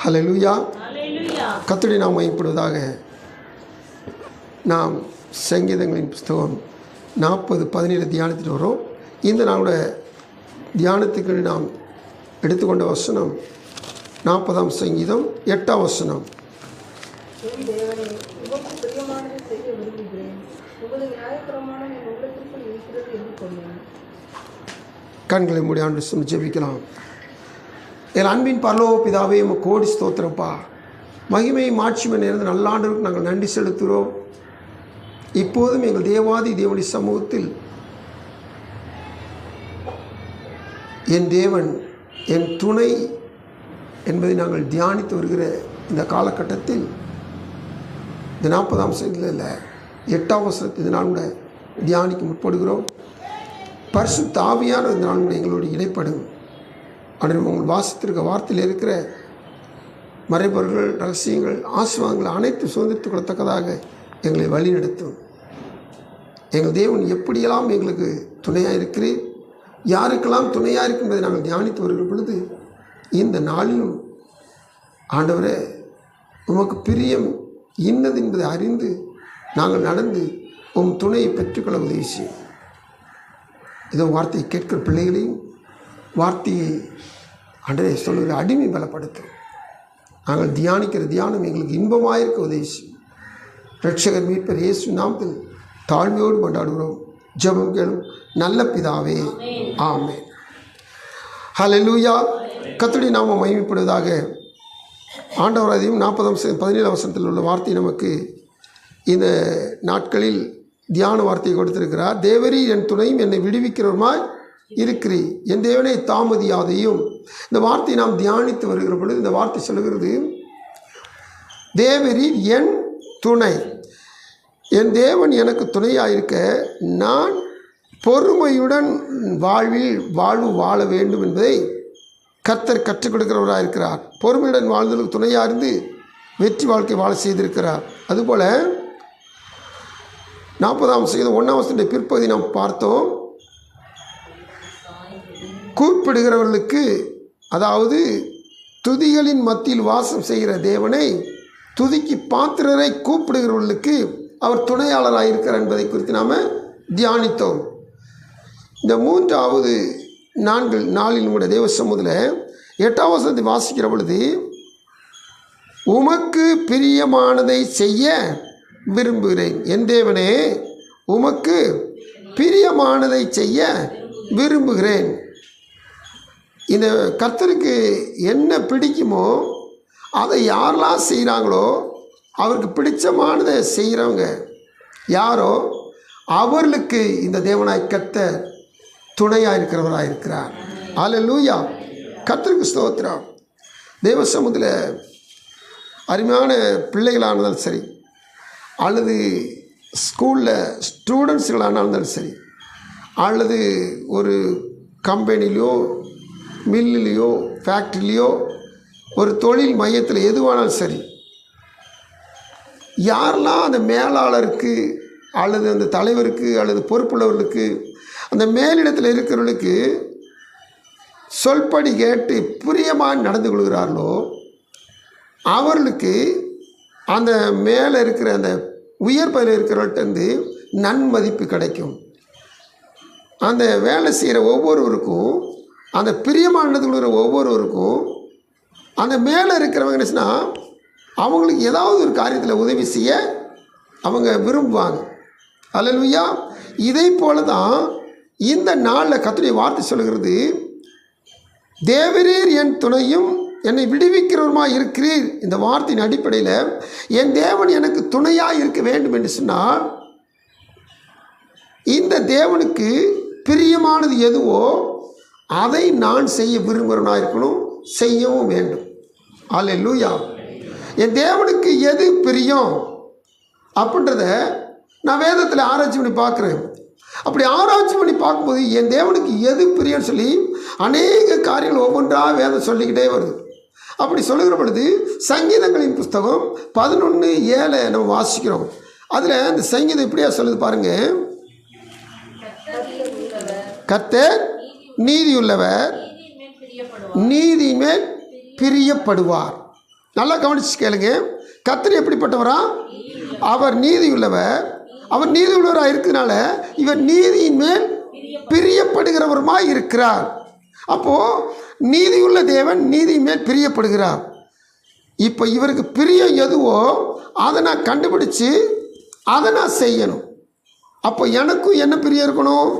ஹல்லேலூயா. கர்த்தருடைய நாமம் மகிமைப்படுவதாக. நாம் சங்கீதங்களின் புஸ்தகம் 40:17 தியானத்தில் வரும். இந்த நாளுடைய தியானத்துக்கு நாம் எடுத்துக்கொண்ட வசனம் 40ஆம் சங்கீதம் 8ஆம் வசனம். கண்களை மூடி ஆண்டு ஜெபிக்கலாம். என் அன்பின் பரலோக பிதாவே, உமக்கு கோடி ஸ்தோத்திரப்பா. மகிமை மாட்சிமை நேர்ந்த நல்லாண்டுக்கு நாங்கள் நன்றி செலுத்துகிறோம். இப்போதும் எங்கள் தேவாதி தேவனுடைய சமூகத்தில் என் தேவன் என் துணை என்பதை நாங்கள் தியானித்து வருகிற இந்த காலகட்டத்தில் இந்த 40ஆம் சங்கீதத்தில் 8ஆம் வசனத்தை இந்த நாள் கூட தியானிக்க முற்படுகிறோம். பரிசுத்த ஆவியான இந்த நாள் கூட எங்களோடு இடைப்படும். ஆனால் உங்கள் வாசித்திருக்க வார்த்தையில் இருக்கிற மறைபொருள்கள், ரகசியங்கள், ஆசீர்வாதங்கள் அனைத்து சுதந்திரத்துக் கொள்ளத்தக்கதாக எங்களை வழிநடத்தும். எங்கள் தேவன் எப்படியெல்லாம் எங்களுக்கு துணையாக இருக்கிறேன், யாருக்கெல்லாம் துணையாக இருக்கும் என்பதை நாங்கள் தியானித்து வருகிற பொழுது இந்த நாளிலும் ஆண்டவரே உமக்கு பிரியம் இன்னது என்பதை அறிந்து நாங்கள் நடந்து உம் துணையை பெற்றுக்கொள்ள உதவி செய்யும். இதோ வார்த்தையை கேட்கிற பிள்ளைகளையும் வார்த்தையை அன்றே சொல்லுகிற அடிமை பலப்படுத்தும். நாங்கள் தியானிக்கிற தியானம் எங்களுக்கு இன்பமாயிருக்க உதவி செய்யும். இரட்சகர் மீட்பர் இயேசு நாமத்தில் தாழ்மையோடு கொண்டாடுகிறோம். ஜெபம் கேளும் நல்ல பிதாவே, ஆமென். ஹல்லேலூயா. கர்த்தருடைய நாமம் மகிமைப்படுவதாக. ஆண்டவர் அதையும் 40:17 வசனத்தில் உள்ள வார்த்தை நமக்கு இந்த நாட்களில் தியான வார்த்தையை கொடுத்திருக்கிறார். தேவரீ என் துணையும் என்னை விடுவிக்கிறவருமாய் இருக்கிறீர், என் தேவனை தாமதியாதையும். இந்த வார்த்தையை நாம் தியானித்து வருகிற பொழுது இந்த வார்த்தை சொல்லுகிறது, தேவரீர் என் துணை, என் தேவன் எனக்கு துணையாயிருக்க நான் பொறுமையுடன் வாழ்வு வாழ வேண்டும் என்பதை கர்த்தர் கற்றுக் கொடுக்கிறவராக இருக்கிறார். பொறுமையுடன் வாழ்ந்ததுக்கு துணையாக இருந்து வெற்றி வாழ்க்கை வாழ செய்திருக்கிறார். அதுபோல் 40ஆம் சங்கீதம் 1ஆம் வசனத்தின் பிற்பகுதி நாம் பார்த்தோம். கூப்பிடுகிறவர்களுக்கு, அதாவது துதிகளின் மத்தியில் வாசம் செய்கிற தேவனை, துதிக்கு பாத்திரரை கூப்பிடுகிறவர்களுக்கு அவர் துணையாளராக இருக்கிறார் என்பதை குறித்து நாம் தியானித்தோம். இந்த 3வது நாளில் கூட தேவ சமூகத்தில் 8ஆம் வசனத்தை வாசிக்கிற பொழுது, உமக்கு பிரியமானதை செய்ய விரும்புகிறேன், என் தேவனே உமக்கு பிரியமானதை செய்ய விரும்புகிறேன். இந்த கர்த்தருக்கு என்ன பிடிக்குமோ அதை யாரெல்லாம் செய்கிறாங்களோ, அவருக்கு பிடிச்சமானதை செய்கிறவங்க யாரோ அவர்களுக்கு இந்த தேவனாய் கர்த்தர் துணையாக இருக்கிறவராக இருக்கிறார். ஹல்லேலூயா. கர்த்தருக்கு ஸ்தோத்திரம். தேவ சமூகத்தில் அருமையான பிள்ளைகளானாலும் சரி, அல்லது ஸ்கூலில் ஸ்டூடெண்ட்ஸுகளானாலும் சரி, அல்லது ஒரு கம்பெனிலையோ மில்லுலேயோ ஃபேக்ட்ரிலேயோ ஒரு தொழில் மையத்தில் எதுவானாலும் சரி, யாரெல்லாம் அந்த மேலாளருக்கு அல்லது அந்த தலைவருக்கு அல்லது பொறுப்புள்ளவர்களுக்கு அந்த மேலிடத்தில் இருக்கிறவர்களுக்கு சொல்படி கேட்டு பிரியமாக நடந்து கொள்கிறார்களோ அவர்களுக்கு அந்த மேலே இருக்கிற அந்த உயர் பதவியில் இருக்கிறவர்கிட்டருந்து நன்மதிப்பு கிடைக்கும். அந்த வேலை செய்கிற ஒவ்வொருவருக்கும், அந்த பிரியமாக நடந்து கொள்கிற ஒவ்வொருவருக்கும் அந்த மேலே இருக்கிறவங்க என்ன சொன்னால் அவங்களுக்கு ஏதாவது ஒரு காரியத்தில் உதவி செய்ய அவங்க விரும்புவாங்க. ஹல்லேலூயா. இதை போல தான் இந்த நாளில் கர்த்தருடைய வார்த்தை சொல்கிறது, தேவரீர் என் துணையும் என்னை விடுவிக்கிறவருமாய் இருக்கிறீர். இந்த வார்த்தையின் அடிப்படையில் என் தேவன் எனக்கு துணையாக இருக்க வேண்டும் என்று சொன்னால், இந்த தேவனுக்கு பிரியமானது எதுவோ அதை நான் செய்ய விரும்புகிறவனாக இருக்கணும், செய்யவும் வேண்டும். ஹல்லேலூயா. என் தேவனுக்கு எது பிரியம் அப்படின்றத நான் வேதத்தில் ஆராய்ச்சி பண்ணி பார்க்குறேன். அப்படி ஆராய்ச்சி பண்ணி பார்க்கும்போது என் தேவனுக்கு எது பிரியம்னு சொல்லி அநேக காரியங்கள் ஒவ்வொன்றாக வேதம் சொல்லிக்கிட்டே வருது. அப்படி சொல்லுகிற பொழுது சங்கீதங்களின் புஸ்தகம் 11:7 நம்ம வாசிக்கிறோம். அதில் அந்த சங்கீதம் இப்படியா சொல்லுது பாருங்க, கர்த்தர் நீதியுள்ளவர், நீதி மேல் பிரியப்படுவார். நல்லா கவனிச்சு கேளுங்க. கர்த்தர் எப்படிப்பட்டவரா? அவர் நீதியுள்ளவர். அவர் நீதியுள்ளவராக இருக்கிறதுனால இவர் நீதியின் மேல் பிரியப்படுகிறவருமாய் இருக்கிறார். அப்போது நீதியுள்ள தேவன் நீதியின் மேல் பிரியப்படுகிறார். இப்போ இவருக்கு பிரியம் எதுவோ அதை நான் கண்டுபிடிச்சு அதை நான் செய்யணும். அப்போ எனக்கும் என்ன பிரியம் இருக்கணும்?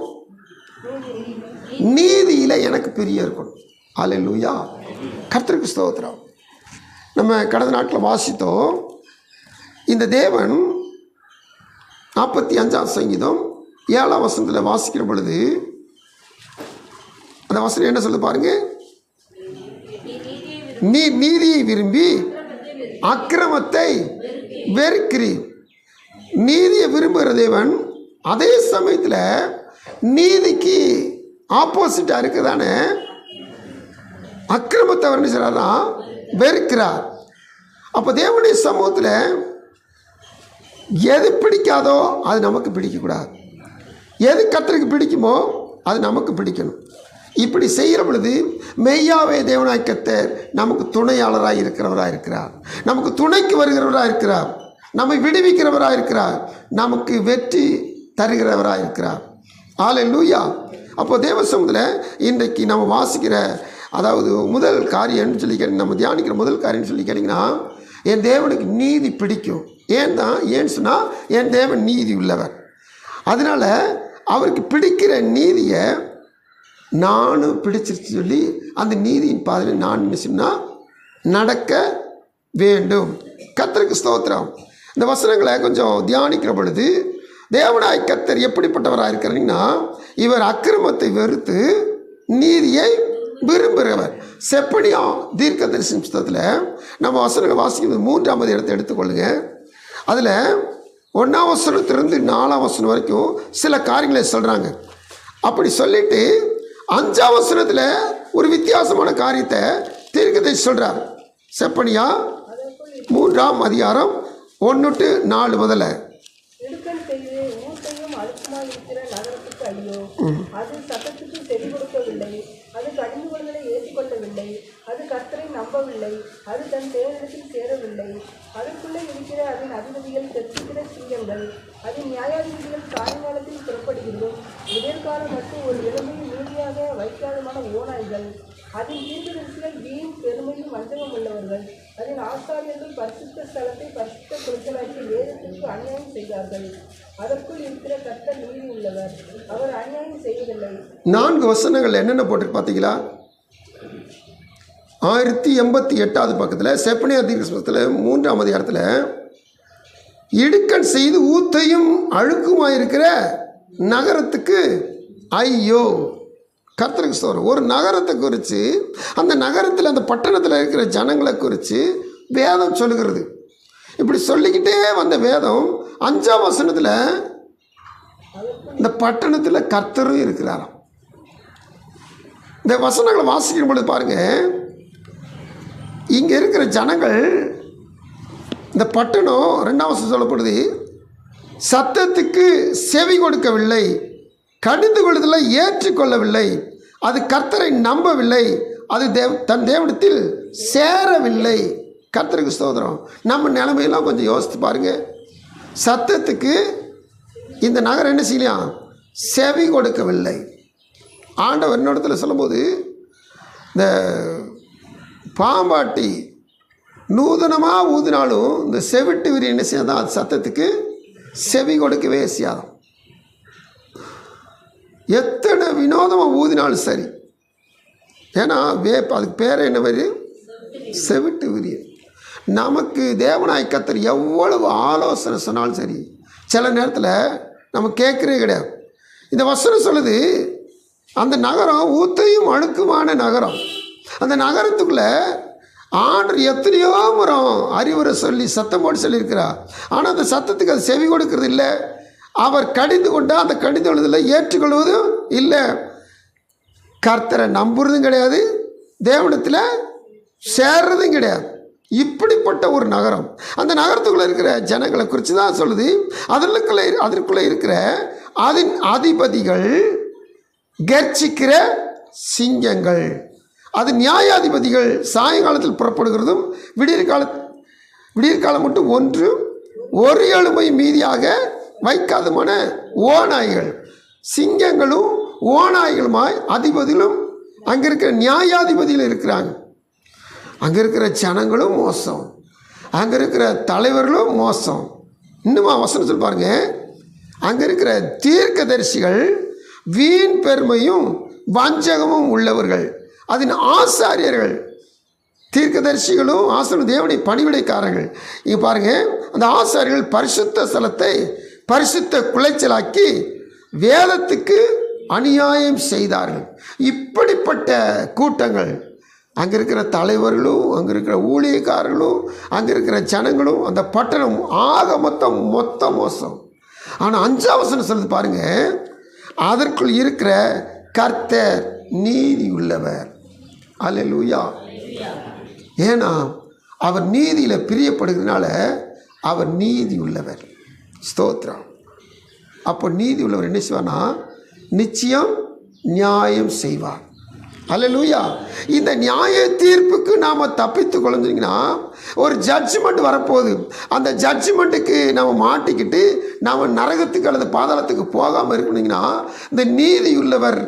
நீதியில் எனக்கு பிரியம் இருக்கணும். அல்லேலூயா, கர்த்தருக்கு ஸ்தோத்திரம். நம்ம கடந்த நாட்டில் வாசித்தோம். இந்த தேவன் 45ஆம் சங்கீதம் 7ஆம் வசனத்தில் வாசிக்கிற பொழுது அந்த வசனம் என்ன சொல்ல பாருங்க. நீ நீதியை விரும்பி அக்கிரமத்தை வெறுக்கிறீர். நீதியை விரும்புகிற தேவன் அதே சமயத்தில் நீதிக்கு ஆப்போசிட்டாக இருக்கிறதான அக்கிரமத்தை அவர் என்ன செய்றாரா? வெறுக்கிறார். அப்போ தேவனுடைய சமூகத்தில் எது பிடிக்காதோ அது நமக்கு பிடிக்கக்கூடாது. எது கர்த்தருக்கு பிடிக்குமோ அது நமக்கு பிடிக்கணும். இப்படி செய்கிற பொழுது மெய்யாவே தேவனாய் கர்த்தர் நமக்கு துணையாளராக இருக்கிறவராக இருக்கிறார். நமக்கு துணைக்கு வருகிறவராக இருக்கிறார். நம்மை விடுவிக்கிறவராக இருக்கிறார். நமக்கு வெற்றி தருகிறவராக இருக்கிறார். அல்லேலூயா. அப்போ தேவ சமூகத்தில் இன்றைக்கு நம்ம வாசிக்கிற அதாவது முதல் காரியம்னு சொல்லி நம்ம தியானிக்கிற முதல் காரியம்னு சொல்லி கேட்டிங்கன்னா, என் தேவனுக்கு நீதி பிடிக்கும். ஏன்னு சொன்னால் என் தேவன் நீதி உள்ளவர். அதனால் அவருக்கு பிடிக்கிற நீதியை நானும் பிடிச்சிருச்சு சொல்லி அந்த நீதியின் பாதையில் நான் என்ன சொன்னால் நடக்க வேண்டும். கர்த்தருக்கு ஸ்தோத்திரம். இந்த வசனங்களை கொஞ்சம் தியானிக்கிற பொழுது தேவனாய் கர்த்தர் எப்படிப்பட்டவராக இருக்கிறீங்கன்னா, இவர் அக்கிரமத்தை வெறுத்து நீதியை விரும்புகிறவர். செப்பனியா தீர்க்கதரிசன புத்தகத்தில் நம்ம வசனங்களை வாசிக்கிறது 3ஆம் இடத்தை எடுத்துக்கொள்ளுங்க. அதில் 1ஆம் வசனத்திலிருந்து 4ஆம் வசனம் வரைக்கும் சில காரியங்களை சொல்கிறாங்க. அப்படி சொல்லிட்டு 5ஆம் வசனத்தில் ஒரு வித்தியாசமான காரியத்தை தீர்க்கதரிசி சொல்கிறார். செப்பனியா 3ஆம் அதிகாரம் 1-4 முதல்ல. அது சத்தத்துக்கு செவி கொடுக்கவில்லை, அது கடிந்துகொள்களை ஏற்றுக்கொள்ளவில்லை, அது கர்த்தரை நம்பவில்லை, அது தன் தேவனிடத்தில் சேரவில்லை. அதற்குள்ளே இருக்கிற அதன் அதிபதிகள் தெற்கிற சிங்கங்கள், அதன் நியாயாதிபதிகள் சாயங்காலத்தில் புறப்படுகிறதும் விடியற்காலம் மட்டும் ஒரு இளமையும் நீதியாக வைக்காதமான ஓநாய்கள். அதன் தீர்க்கதரிசிகள் வீண் பெருமையும் வஞ்சகம் உள்ளவர்கள். அதன் ஆசாரியர்கள் பரிசுத்த ஸ்தலத்தை பரிசுத்த குழுக்களாக்கி வேதத்திற்கு அநியாயம் செய்தார்கள். அதற்குள் இருக்கிற கர்த்தர் நீதி உள்ளவர், அவர் அநியாயம் செய்வதில்லை. 4 வசனங்கள் என்னென்ன போட்டு பார்த்தீங்களா? 1088வது பக்கத்தில் செப்பனியா தீர்க்கதரிசனத்தில் 3ஆம் அதிகாரத்தில் இடுக்கண் செய்து ஊத்தையும் அழுக்குமாயிருக்கிற நகரத்துக்கு ஐயோ. கர்த்தருக்கு ஸ்தோத்திரம். ஒரு நகரத்தை குறித்து, அந்த நகரத்தில் அந்த பட்டணத்தில் இருக்கிற ஜனங்களை குறித்து வேதம் சொல்லுகிறது. இப்படி சொல்லிக்கிட்டே வந்த வேதம் 5ஆம் வசனத்தில் இந்த பட்டணத்தில் கர்த்தரும் இருக்கிறாராம். இந்த வசனங்களை வாசிக்கும் பொழுது பாருங்கள், இங்கே இருக்கிற ஜனங்கள், இந்த பட்டணம் 2ஆம் வசனம் சொல்லப்படுது, சத்தத்துக்கு செவி கொடுக்கவில்லை, கடிந்து கொள்ளுதலை ஏற்றுக்கொள்ளவில்லை, அது கர்த்தரை நம்பவில்லை, அது தன் தேவனிடத்தில் சேரவில்லை. கர்த்தருக்கு ஸ்தோத்திரம். நம்ம நிலைமையெல்லாம் கொஞ்சம் யோசித்து பாருங்கள். சத்தத்துக்கு இந்த நகரம் என்ன செய்யலாம்? செவி கொடுக்கவில்லை. ஆண்டவர் இன்னொருத்தில் சொல்லும்போது, இந்த பாம்பாட்டி நூதனமாக ஊதினாலும் இந்த செவிட்டு விரி என்ன செய்யாதான்? அது சத்தத்துக்கு செவி கொடுக்கவே செய்யாதான். எத்தனை வினோதமாக ஊதினாலும் சரி. ஏன்னா அதுக்கு பேர் என்ன வரி? செவிட்டு விரி. நமக்கு தேவனாய் கர்த்தர் எவ்வளவு ஆலோசனை சொன்னாலும் சரி, சில நேரத்தில் நம்ம கேட்குறே கிடையாது. இந்த வசனம் சொல்லுது, அந்த நகரம் ஊத்தையும் அழுக்குமான நகரம். அந்த நகரத்துக்குள்ளே ஆண்டவர் எத்தனையோ முறம் அறிவுரை சொல்லி சத்தம் போட்டு சொல்லியிருக்கிறார். ஆனால் அந்த சத்தத்துக்கு அது செவி கொடுக்கறது இல்லை. அவர் கடிந்து கொண்டால் அந்த கடிந்து கொள்வதில் ஏற்றுக்கொள்வதும் இல்லை. கர்த்தரை நம்புறதும் கிடையாது, தேவனிடத்தில் சேர்றதும் கிடையாது. இப்படிப்பட்ட ஒரு நகரம். அந்த நகரத்துக்குள்ளே இருக்கிற ஜனங்களை குறித்து தான் சொல்லுது. அதற்குள்ளே இருக்கிற அதன் அதிபதிகள் கர்ச்சிக்கிற சிங்கங்கள். அது நியாயாதிபதிகள் சாயங்காலத்தில் புறப்படுகிறதும் விடியற்காலம் மட்டும் ஒரு எலும்பை மீதியாக வைக்காதமான ஓநாய்கள், சிங்கங்களும் ஓநாய்களுமாய் அதிபதிகளும் அங்கே இருக்கிற நியாயாதிபதிகள் இருக்கிறாங்க. அங்கே இருக்கிற ஜனங்களும் மோசம், அங்கே இருக்கிற தலைவர்களும் மோசம். இன்னுமா வசனத்தில் பாருங்க, அங்கே இருக்கிற தீர்க்கதரிசிகள் வீண் பெருமையும் வஞ்சகமும் உள்ளவர்கள், அதன் ஆசாரியர்கள். தீர்க்கதரிசிகளும் ஆசாரியரும் தேவனுடைய பணிவிடைக்காரர்கள். இங்கே பாருங்கள், அந்த ஆசாரியர்கள் பரிசுத்த ஸ்தலத்தை பரிசுத்த குலைச்சலாக்கி வேதத்துக்கு அநியாயம் செய்தார்கள். இப்படிப்பட்ட கூட்டங்கள் அங்கே இருக்கிற தலைவர்களும் அங்கே இருக்கிற ஊழியக்காரர்களும் அங்கே இருக்கிற ஜனங்களும் அந்த பட்டணம் ஆக மொத்த மோசம். ஆனால் 5ஆம் வசனம் சொல்லுது பாருங்க, அதற்குள் இருக்கிற கர்த்தர் நீதி உள்ளவர். அல்லேலூயா. ஏன்னா அவர் நீதியில் பிரியப்படுகிறதுனால அவர் நீதி உள்ளவர். ஸ்தோத்திரம். அப்போ நீதி உள்ளவர் என்ன செய்வார்னா நிச்சயம் நியாயம் செய்வார். அல்லேலூயா. இந்த நியாய தீர்ப்புக்கு நாம் தப்பித்து கொள்ளுங்கன்னா ஒரு ஜட்ஜ்மெண்ட் வரப்போகுது. அந்த ஜட்ஜ்மெண்ட்டுக்கு நம்ம மாட்டிக்கிட்டு நாம் நரகத்துக்கு அல்லது பாதாளத்துக்கு போகாமல் இருக்கணுங்கன்னா இந்த நீதி உள்ளவர்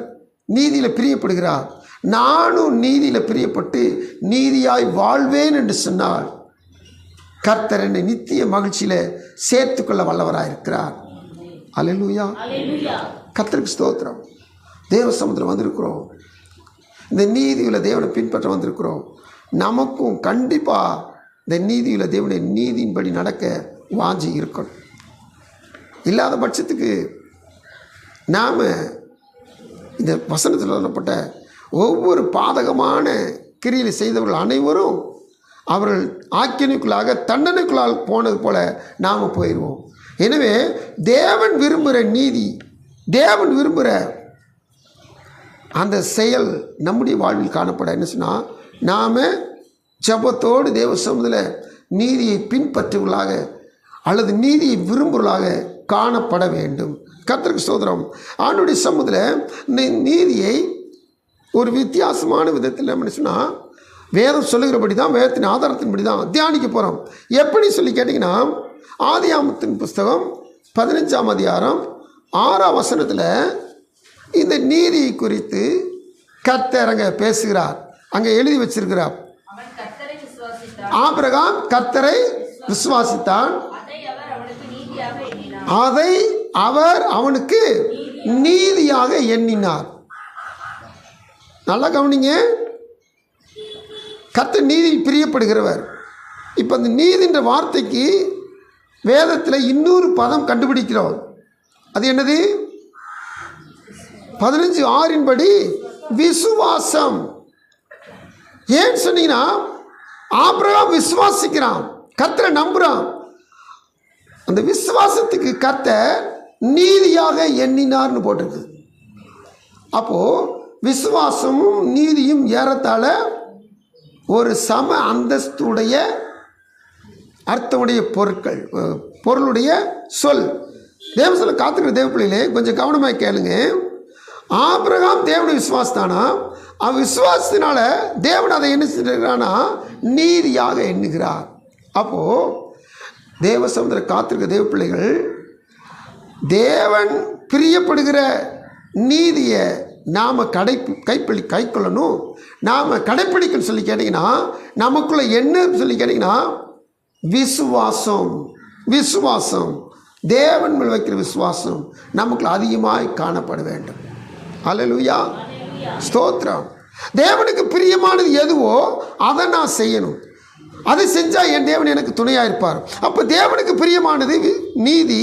நீதியில் பிரியப்படுகிறார். நானும் நீதியில் பிரியப்பட்டு நீதியாய் வாழ்வேன் என்று சொன்னால் கர்த்தர் என்னை நித்திய மகிழ்ச்சியில் சேர்த்துக்கொள்ள வல்லவராக இருக்கிறார். அல்லேலூயா. கர்த்தருக்கு ஸ்தோத்திரம். தேவ சமுத்திரம் வந்திருக்கிறோம், இந்த நீதியுள்ள தேவனை பின்பற்ற வந்திருக்கிறோம். நமக்கும் கண்டிப்பாக இந்த நீதியுள்ள தேவனுடைய நீதியின்படி நடக்க வாஞ்சி இருக்கணும். இல்லாத பட்சத்துக்கு நாம் இந்த வசனத்தில் சொல்லப்பட்ட ஒவ்வொரு பாதகமான கிரியை செய்தவர்கள் அனைவரும் அவர்கள் ஆக்கினைக்குள்ளாக தண்டனைக்குள்ளாக போனது போல நாம் போயிடுவோம். எனவே தேவன் விரும்புகிற நீதி, தேவன் விரும்புகிற அந்த செயல் நம்முடைய வாழ்வில் காணப்பட என்ன சொன்னால் நாம் ஜபத்தோடு தேவ சமூகத்தில் நீதியை பின்பற்றுவர்களாக அல்லது நீதியை விரும்புவர்களாக காணப்பட வேண்டும். கர்த்தருக்கு ஸ்தோத்திரம். ஆண்டவருடைய சமூகத்தில் நீதியை ஒரு வித்தியாசமான விதத்தில் என்ன சொன்னால் வேதம் சொல்லுகிறபடி தான், வேதத்தின் ஆதாரத்தின்படி தான் தியானிக்க போகிறோம். எப்படி சொல்லி கேட்டிங்கன்னா ஆதியாகமத்தின் புஸ்தகம் 15ஆம் அதிகாரம் 6ஆம் வசனத்தில் இந்த நீதியை குறித்து கர்த்தர் அங்கே பேசுகிறார். அங்கே எழுதி வச்சிருக்கிறார். ஆபிரகாம் கர்த்தரை விசுவாசித்தான், அதை அவர் அவனுக்கு நீதியாக எண்ணினார். நல்லா கவனிங்க, கர்த்தர் நீதியில் பிரியப்படுகிறவர். இப்போ அந்த நீதின்ற வார்த்தைக்கு வேதத்தில் இன்னொரு பதம் கண்டுபிடிக்கிறோம். அது என்னது? 15:6 விசுவாசம். ஏன் சொன்னீங்கன்னா ஆபிரகாம் விசுவாசிக்கிறான், கர்த்தரை நம்புகிறான். அந்த விசுவாசத்துக்கு கர்த்தர் நீதியாக எண்ணினார்னு போட்டிருக்கு. அப்போது விசுவாசமும் நீதியும் ஏறத்தாழ ஒரு சம அந்தஸ்துடைய அர்த்தமுடைய பொருளுடைய சொல். தேவ சொல்ல காத்துக்கிற தேவ பிள்ளைகளே கொஞ்சம் கவனமாக கேளுங்க. ஆபிரகாம் தேவனை விசுவாசித்தானா, அவன் விசுவாசத்தினால தேவன் அதை என்ன செஞ்சானா நீதியாக எண்ணுகிறார். அப்போது தேவ சமுதிர காத்திருக்க தேவ பிள்ளைகள் தேவன் பிரியப்படுகிற நீதியை நாம் கைக்கொள்ளணும். நாம் கடைப்பிடிக்கணும்னு சொல்லி கேட்டிங்கன்னா நமக்குள்ளே என்ன சொல்லி கேட்டிங்கன்னா விசுவாசம் தேவன் மேல் வைக்கிற விசுவாசம் நமக்குள்ள அதிகமாய் காணப்பட வேண்டும். அல்லேலூயா. ஸ்தோத்திரம். தேவனுக்கு பிரியமானது எதுவோ அதை நான் செய்யணும். அதை செஞ்சால் என் தேவன் எனக்கு துணையாக இருப்பார். அப்போ தேவனுக்கு பிரியமானது நீதி,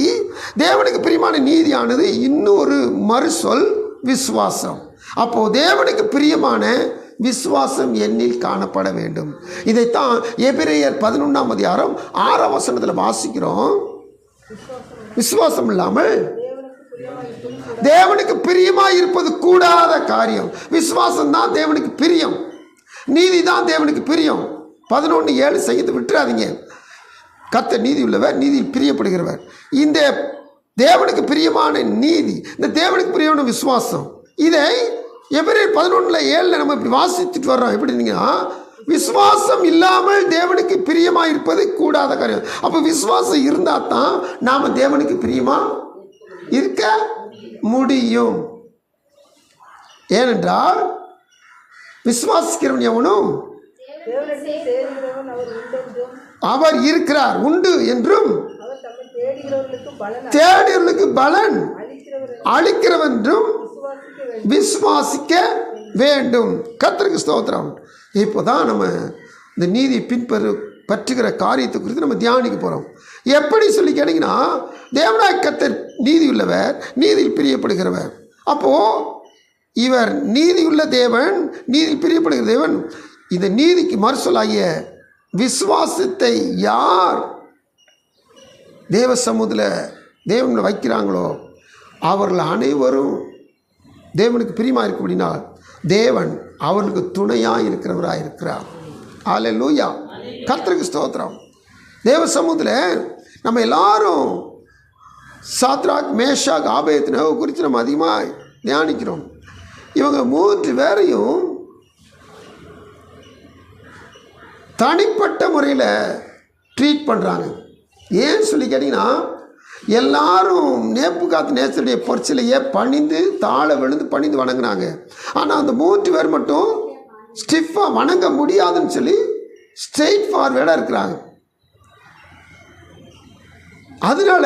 தேவனுக்கு பிரியமான நீதியானது இன்னொரு மறுசொல் விசுவாசம். அப்போது தேவனுக்கு பிரியமான விசுவாசம் என்னில் காணப்பட வேண்டும். இதைத்தான் எபிரேயர் 11ஆம் அதிகாரம் 6ஆம் வசனத்தில் வாசிக்கிறோம். விசுவாசம் இல்லாமல் தேவனுக்கு பிரியமாக இருப்பது கூடாத காரியம். விசுவாசம் தான் தேவனுக்கு பிரியம், நீதி தான் தேவனுக்கு பிரியம். 11:7 செய்து விட்டுறாதீங்க. கர்த்தர் நீதி உள்ளவர், நீதியில் பிரியப்படுகிறவர். இந்த தேவனுக்கு பிரியமான நீதி, இந்த தேவனுக்கு பிரியமான விசுவாசம், இதை எபிரேயர் 11:7 நம்ம இப்படி வாசிச்சுட்டு வர்றோம். எப்படின்னா, விசுவாசம் இல்லாமல் தேவனுக்கு பிரியமாக இருப்பது கூடாத காரியம். அப்போ விசுவாசம் இருந்தால் தான் நாம் தேவனுக்கு பிரியமாக இருக்க முடியும். ஏனென்றால் விசுவாசிக்கிறவன் எவனும் தேவனிடத்தில் சேருகிறவன் அவர் உண்டென்றும் அவர் இருக்கிறார், உண்டு என்றும் அவர் தம்மை தேடுகிறவர்களுக்கு பலன் தேடியவர்களுக்கு பலன் அளிக்கிறவர் அளிக்கிறவென்றும் விசுவாசிக்க வேண்டும். விசுவாசிக்க வேண்டும். கர்த்தருக்கு ஸ்தோத்திரம். இப்போதான் நம்ம இந்த நீதி பற்றுகிற காரியத்தை குறித்து நம்ம தியானிக்க போகிறோம். எப்படி சொல்லி கேட்டிங்கன்னா, தேவனாய் கர்த்தர் நீதி உள்ளவர், நீதியில் பிரியப்படுகிறவர். அப்போது இவர் நீதியுள்ள தேவன், நீதியில் பிரியப்படுகிற தேவன். இந்த நீதிக்கு மறுசொல்லாகிய விசுவாசத்தை யார் தேவ சமூகத்தில் தேவனில் வைக்கிறாங்களோ அவர்கள் அனைவரும் தேவனுக்கு பிரியமாக இருக்க அப்படின்னா தேவன் அவர்களுக்கு துணையாக இருக்கிறவராக இருக்கிறார். அல்லேலூயா. கர்த்தருக்கு ஸ்தோத்திரம். தேவ சமூகத்தில் நம்ம எல்லாரும் சாத்ராக், மேஷாக், ஆபேத்நேகோ குறித்து நம்ம அதிகமாக தியானிக்கிறோம். இவங்க 3 பேரையும் தனிப்பட்ட முறையில் ட்ரீட் பண்ணுறாங்க. ஏன்னு சொல்லி கேட்டிங்கன்னா, எல்லாரும் நேபுகாத்நேசருடைய பொற்சிலையே பணிந்து தாழ விழுந்து பணிந்து வணங்கினாங்க. ஆனால் அந்த 3 பேர் மட்டும் ஸ்டிஃபாக வணங்க முடியாதுன்னு சொல்லி ஸ்ட்ரெயிட் ஃபார்வேர்டாக இருக்கிறாங்க. அதனால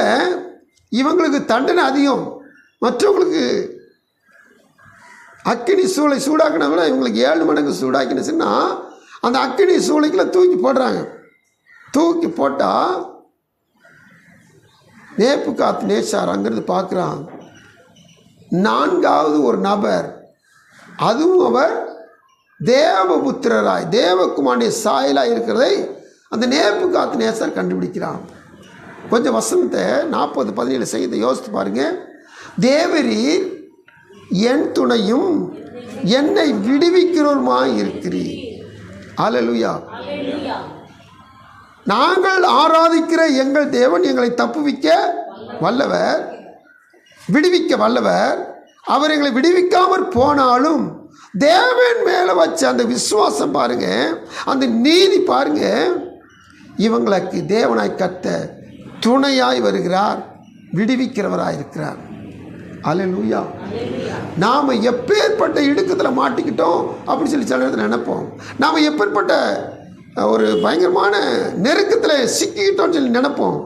இவங்களுக்கு தண்டனை அதிகம். மற்றவங்களுக்கு அக்கினி சூளை சூடாக்கினா விட இவங்களுக்கு 7 மடங்கு சூடாக்கினுச்சுன்னா அந்த அக்கினி சூளைக்குள்ள தூக்கி போடுறாங்க. தூக்கி போட்டால் நேபுகாத்நேச்சார் அங்கிருந்து பார்க்குறான். 4வது ஒரு நபர், அதுவும் அவர் தேவபுத்திரராய் தேவகுமாரனுடைய சாயலாக இருக்கிறதை அந்த நேபுகாத்நேச்சார் கண்டுபிடிக்கிறான். கொஞ்சம் வசனத்தை 40-17 செய்தி யோசித்து பாருங்க. தேவரீர் என் துணையும் என்னை விடுவிக்கிறவருமாய் இருக்கிறீர். அல்லேலூயா. நாங்கள் ஆராதிக்கிற எங்கள் தேவன் எங்களை தப்புவிக்க வல்லவர், விடுவிக்க வல்லவர். அவர் எங்களை விடுவிக்காமற் போனாலும் தேவன் மேலே வச்ச அந்த விசுவாசம் பாருங்க, அந்த நீதி பாருங்க, இவங்களுக்கு தேவனாய் கர்த்தர் துணையாய் வருகிறார், விடுவிக்கிறவராய் இருக்கிறார். அல்லேலூயா. நாம் எப்பேற்பட்ட இடுக்கத்தில் மாட்டிக்கிட்டோம் அப்படின்னு சொல்லி சில நேரத்தில் நினைப்போம். நாம் எப்பேற்பட்ட ஒரு பயங்கரமான நெருக்கத்தில் சிக்கிக்கிட்டோம்னு சொல்லி நினைப்போம்.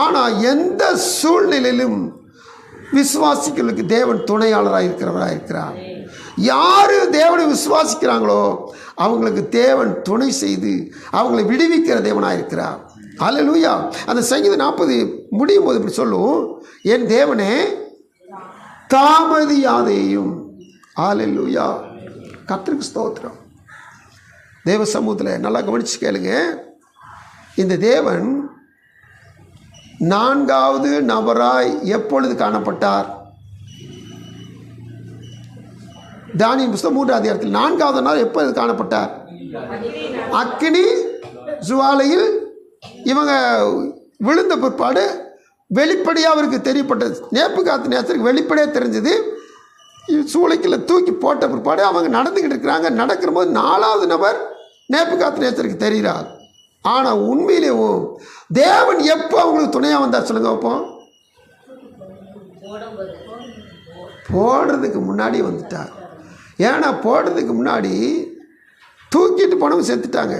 ஆனால் எந்த சூழ்நிலையிலும் விசுவாசிகளுக்கு தேவன் துணையாளராக இருக்கிறவராக இருக்கிறார். யார் தேவனை விசுவாசிக்கிறாங்களோ அவங்களுக்கு தேவன் துணை செய்து அவங்களை விடுவிக்கிற தேவனாக இருக்கிறார். அல்லேலூயா. அந்த சங்கீதம் 40 முடியும் போது இப்படி சொல்லும், என் தேவனே தாமதியாதேயும். அல்லேலூயா. கர்த்தருக்கு ஸ்தோத்திரம். தேவ சமூகத்தில் நல்லா கவனிச்சு கேளுங்க. இந்த தேவன் 4வது நபராய் எப்பொழுது காணப்பட்டார்? தானியேல் புத்தகம் 3வது அதிகாரத்தில் 4வது நாள் எப்பொழுது காணப்பட்டார்? அக்கினி ஜுவாலையில் இவங்க விழுந்த பிற்பாடு வெளிப்படையாக அவருக்கு தெரியப்பட்டது. நேபுகாத்நேச்சருக்கு வெளிப்படையாக தெரிஞ்சது. சூளைக்குள்ள தூக்கி போட்ட பிற்பாடு அவங்க நடந்துக்கிட்டு இருக்கிறாங்க. நடக்கிற போது 4வது நபர் நேபுகாத்நேச்சருக்கு தெரிகிறார். ஆனால் உண்மையிலேயும் தேவன் எப்போ அவங்களுக்கு துணையாக வந்தார் சொல்லுங்க. அப்போ போடுறதுக்கு முன்னாடி வந்துட்டார். ஏன்னா போடுறதுக்கு முன்னாடி தூக்கிட்டு போனவங்க செத்துட்டாங்க.